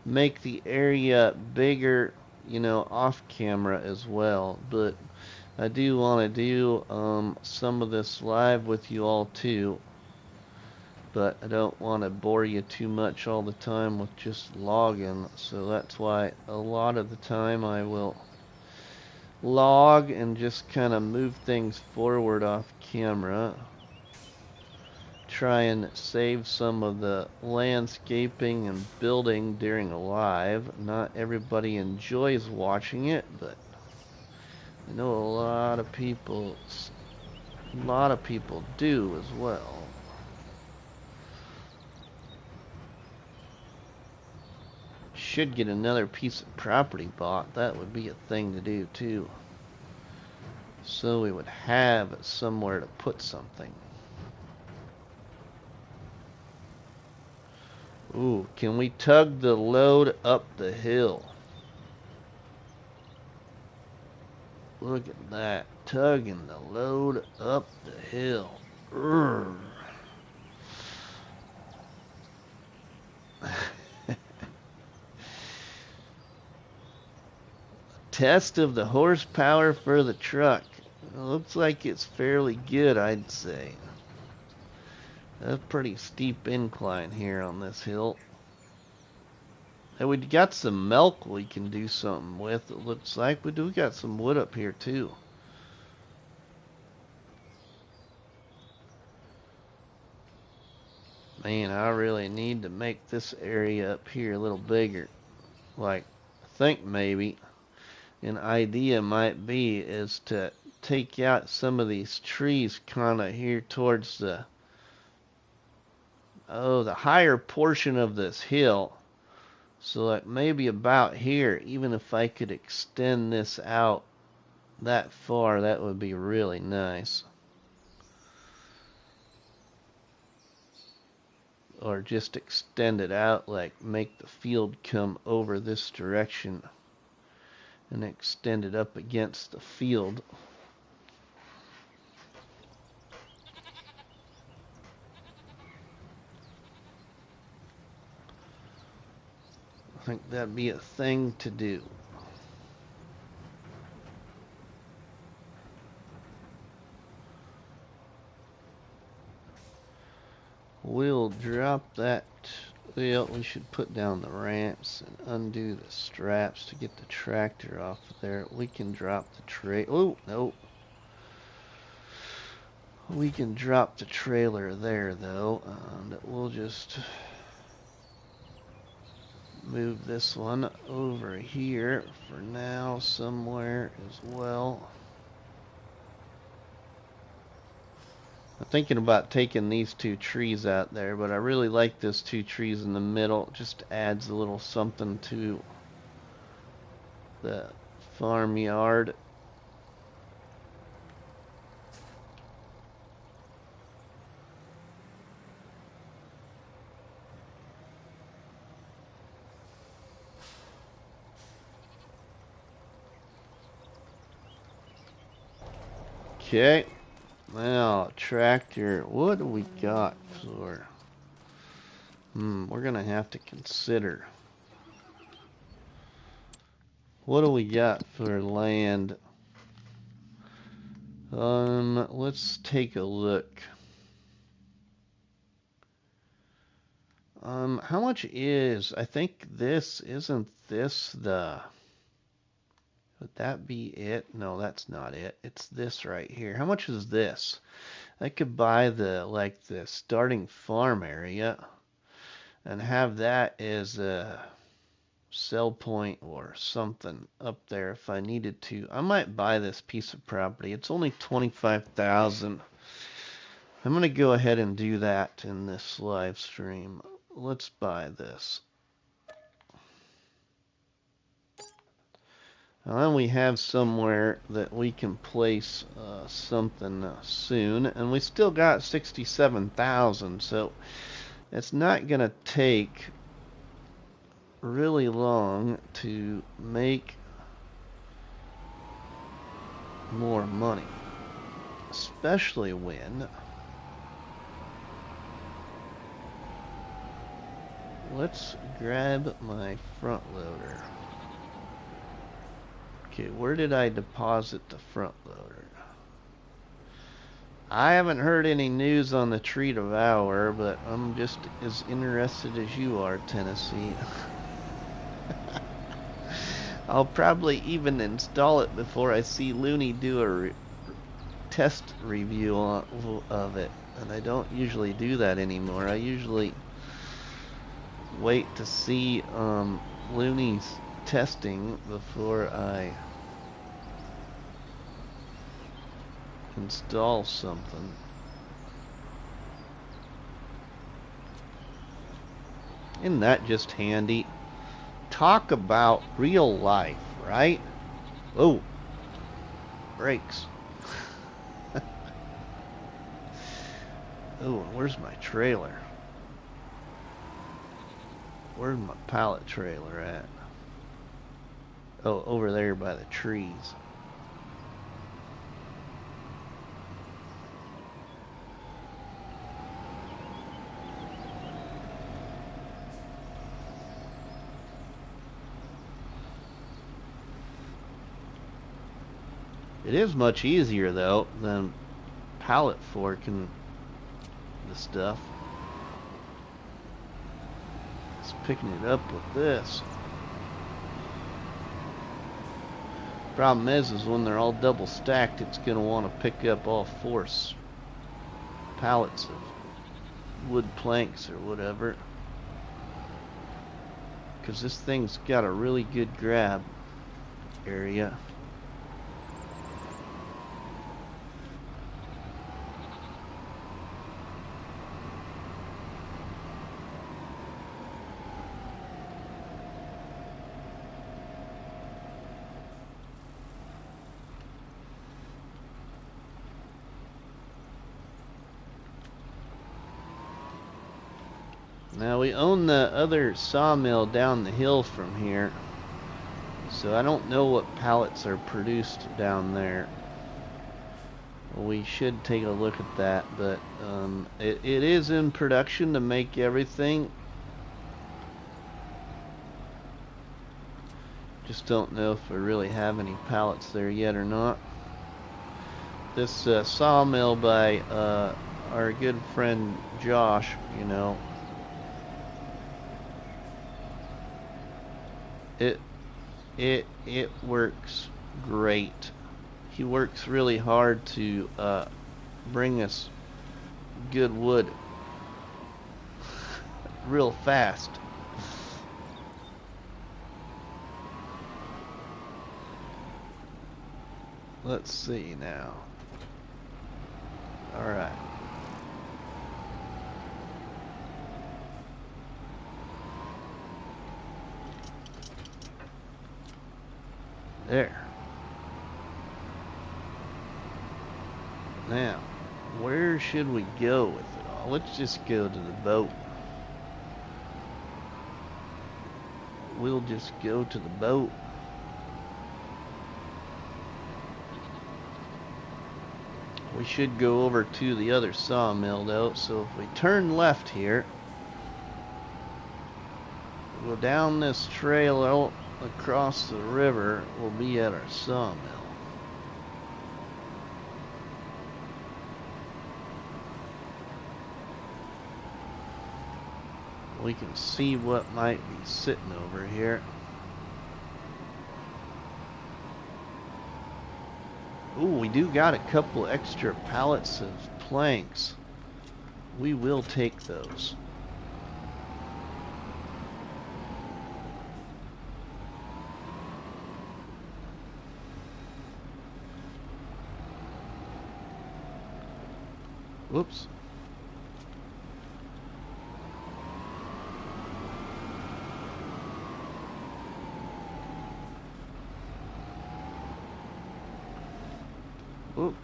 make the area bigger, you know, off camera as well. But I do want to do some of this live with you all too. But I don't want to bore you too much all the time with just logging. So that's why a lot of the time I will log and just kind of move things forward off camera. Try and save some of the landscaping and building during a live. Not everybody enjoys watching it, but I know a lot of people do as well. Should get another piece of property bought. That would be a thing to do too. So we would have somewhere to put something. Ooh, can we tug the load up the hill? Look at that. Tugging the load up the hill. Test of the horsepower for the truck. It looks like it's fairly good, I'd say. A pretty steep incline here on this hill. And we got some milk we can do something with. It looks like we got some wood up here too. Man, I really need to make this area up here a little bigger. Like, I think maybe an idea might be is to take out some of these trees kind of here towards the higher portion of this hill. So like maybe about here, even if I could extend this out that far, that would be really nice. Or just extend it out, like make the field come over this direction and extend it up against the field. I think that'd be a thing to do. We'll drop that. Well, we should put down the ramps and undo the straps to get the tractor off of there. We can drop the trailer. Oh, no. We can drop the trailer there, though. And we'll just move this one over here for now somewhere as well. I'm thinking about taking these two trees out there, but I really like those two trees in the middle. It just adds a little something to the farmyard. Okay. Now, tractor, what do we got for? We're gonna have to consider. What do we got for land? Let's take a look. How much is, I think isn't this the, would that be it? No, that's not it. It's this right here. How much is this? I could buy the starting farm area and have that as a sell point or something up there if I needed to. I might buy this piece of property. It's only $25,000. I'm going to go ahead and do that in this live stream. Let's buy this. And then we have somewhere that we can place something soon, and we still got 67,000, so it's not going to take really long to make more money, especially when, let's grab my front loader. Okay, where did I deposit the front loader? I haven't heard any news on the tree devour, but I'm just as interested as you are, Tennessee. I'll probably even install it before I see Looney do a test review of it. And I don't usually do that anymore. I usually wait to see Looney's testing before I install something. Isn't that just handy? Talk about real life, right? Oh, brakes. Oh, where's my trailer? Where's my pallet trailer at? Oh, over there by the trees. It is much easier, though, than pallet forking the stuff. It's picking it up with this. Problem is when they're all double stacked, it's going to want to pick up all four pallets of wood planks or whatever, because this thing's got a really good grab area. Now we own the other sawmill down the hill from here, so I don't know what pallets are produced down there. We should take a look at that, but it is in production to make everything. Just don't know if we really have any pallets there yet or not. This sawmill by our good friend Josh, you know, it works great. He works really hard to bring us good wood real fast. Let's see now. All right. There. Now, where should we go with it all? Let's just go to the boat. We'll just go to the boat. We should go over to the other sawmill though, so if we turn left here, go down this trail out across the river, we'll be at our sawmill. We can see what might be sitting over here. Ooh, we do got a couple extra pallets of planks. We will take those. Whoops. Oop.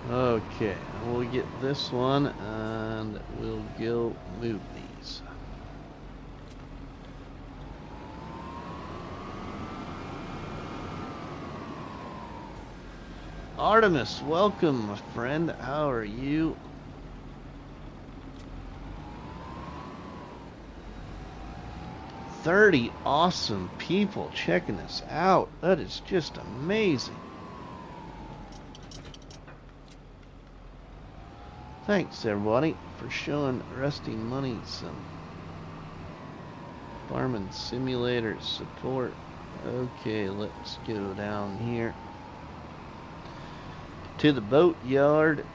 Okay, we'll get this one and we'll go move these. Artemis, welcome, my friend. How are you? $30 awesome people checking us out. That is just amazing. Thanks everybody for showing RustyMoney some farming simulator support. Okay, let's go down here to the boat yard.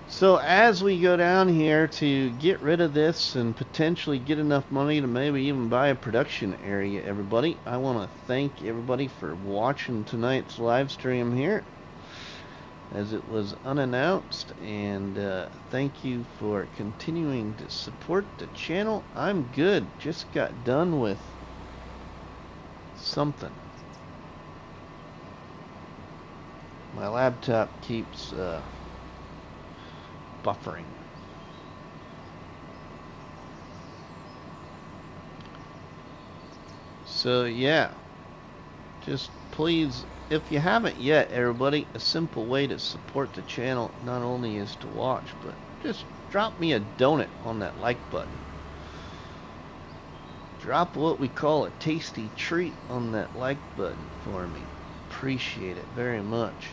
So as we go down here to get rid of this and potentially get enough money to maybe even buy a production area, everybody, I want to thank everybody for watching tonight's live stream here, as it was unannounced, and thank you for continuing to support the channel. I'm good. Just got done with something. My laptop keeps buffering. So yeah, just please, if you haven't yet, everybody, a simple way to support the channel not only is to watch, but just drop me a donut on that like button. Drop what we call a tasty treat on that like button for me. Appreciate it very much.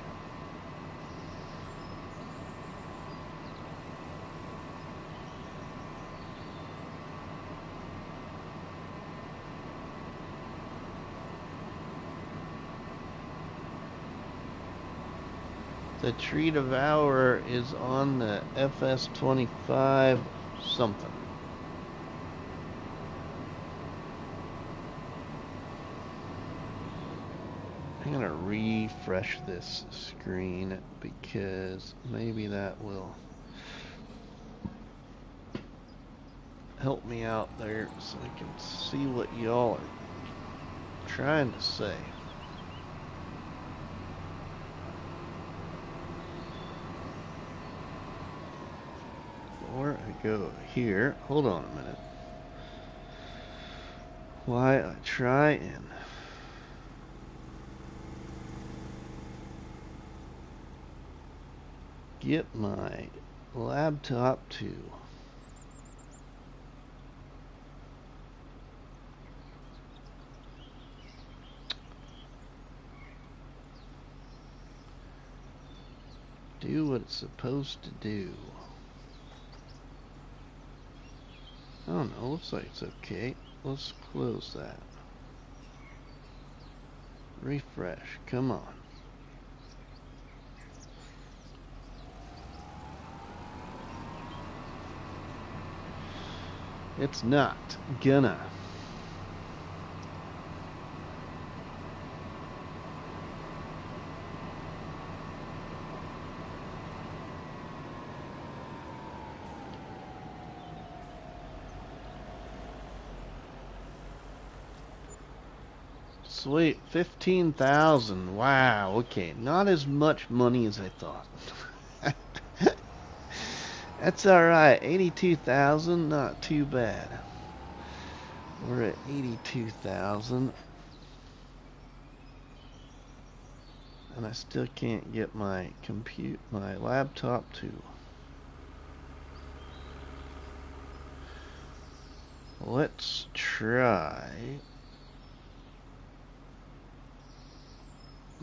The tree devourer is on the FS25 something. I'm gonna refresh this screen because maybe that will help me out there so I can see what y'all are trying to say. Before I go here, hold on a minute. Why I try and get my laptop to do what it's supposed to do. I don't know, looks like it's okay. Let's close that. Refresh, come on. It's not gonna. Sweet, 15,000. Wow, okay. Not as much money as I thought. That's alright. 82,000, not too bad. We're at 82,000. And I still can't get my laptop to. Let's try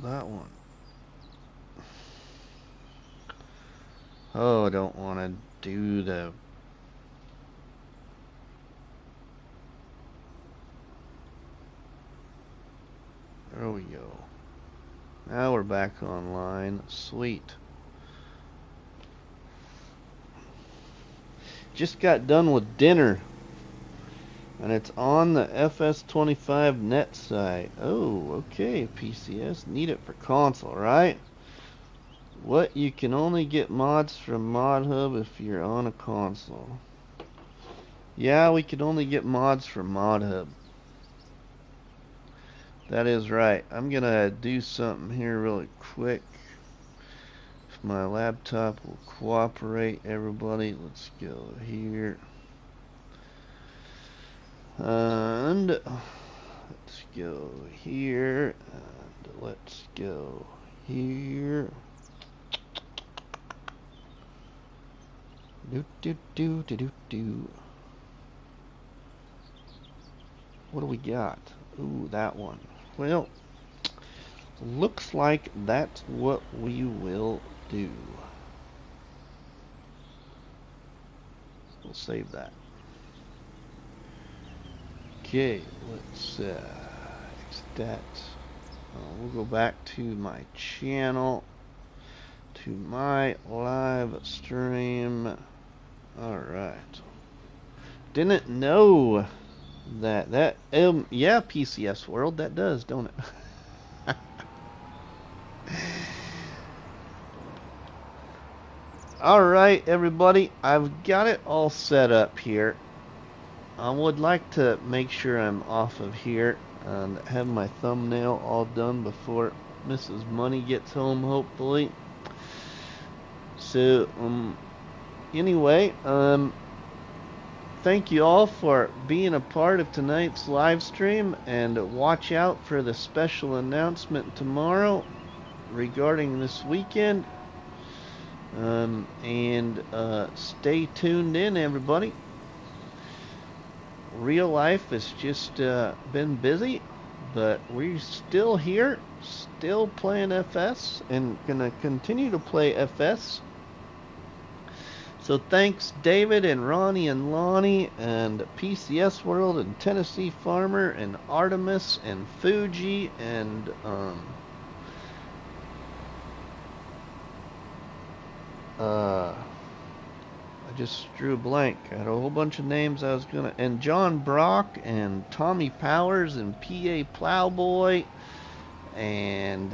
that one. Oh, I don't want to do the... There we go. Now we're back online. Sweet. Just got done with dinner. And it's on the FS25 net site. Oh, okay, PCS. Need it for console, right? What? You can only get mods from ModHub if you're on a console. Yeah, we can only get mods from ModHub. That is right. I'm gonna do something here really quick. If my laptop will cooperate, everybody, let's go here. And let's go here. And let's go here. Do. What do we got? Ooh, that one. Well, looks like that's what we will do. We'll save that. Okay, let's exit that. We'll go back to my channel, to my live stream. Alright. Didn't know that yeah, PCS World, that does, don't it? Alright, everybody, I've got it all set up here. I would like to make sure I'm off of here and have my thumbnail all done before Mrs. Money gets home, hopefully. So, anyway, thank you all for being a part of tonight's live stream, and watch out for the special announcement tomorrow regarding this weekend. And stay tuned in, everybody. Real life has just been busy, but we're still here, still playing FS, and gonna continue to play FS. So thanks David and Ronnie and Lonnie and PCS World and Tennessee Farmer and Artemis and Fuji and I just drew a blank. I had a whole bunch of names I was gonna, and John Brock and Tommy Powers and PA Plowboy and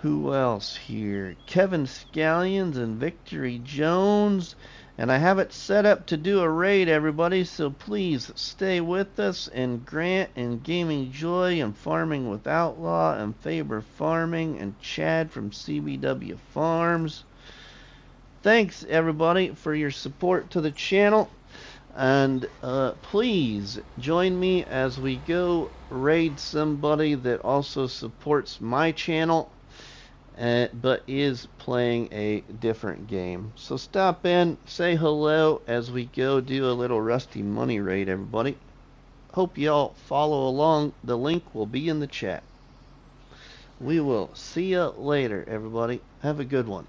who else here? Kevin Scallions and Victory Jones. And I have it set up to do a raid, everybody, so please stay with us. And Grant and Gaming Joy and Farming with Outlaw and Faber Farming and Chad from CBW Farms. Thanks, everybody, for your support to the channel. And please join me as we go raid somebody that also supports my channel, but is playing a different game. So stop in, say hello as we go do a little Rusty Money raid, everybody. Hope y'all follow along. The link will be in the chat. We will see ya later, everybody. Have a good one.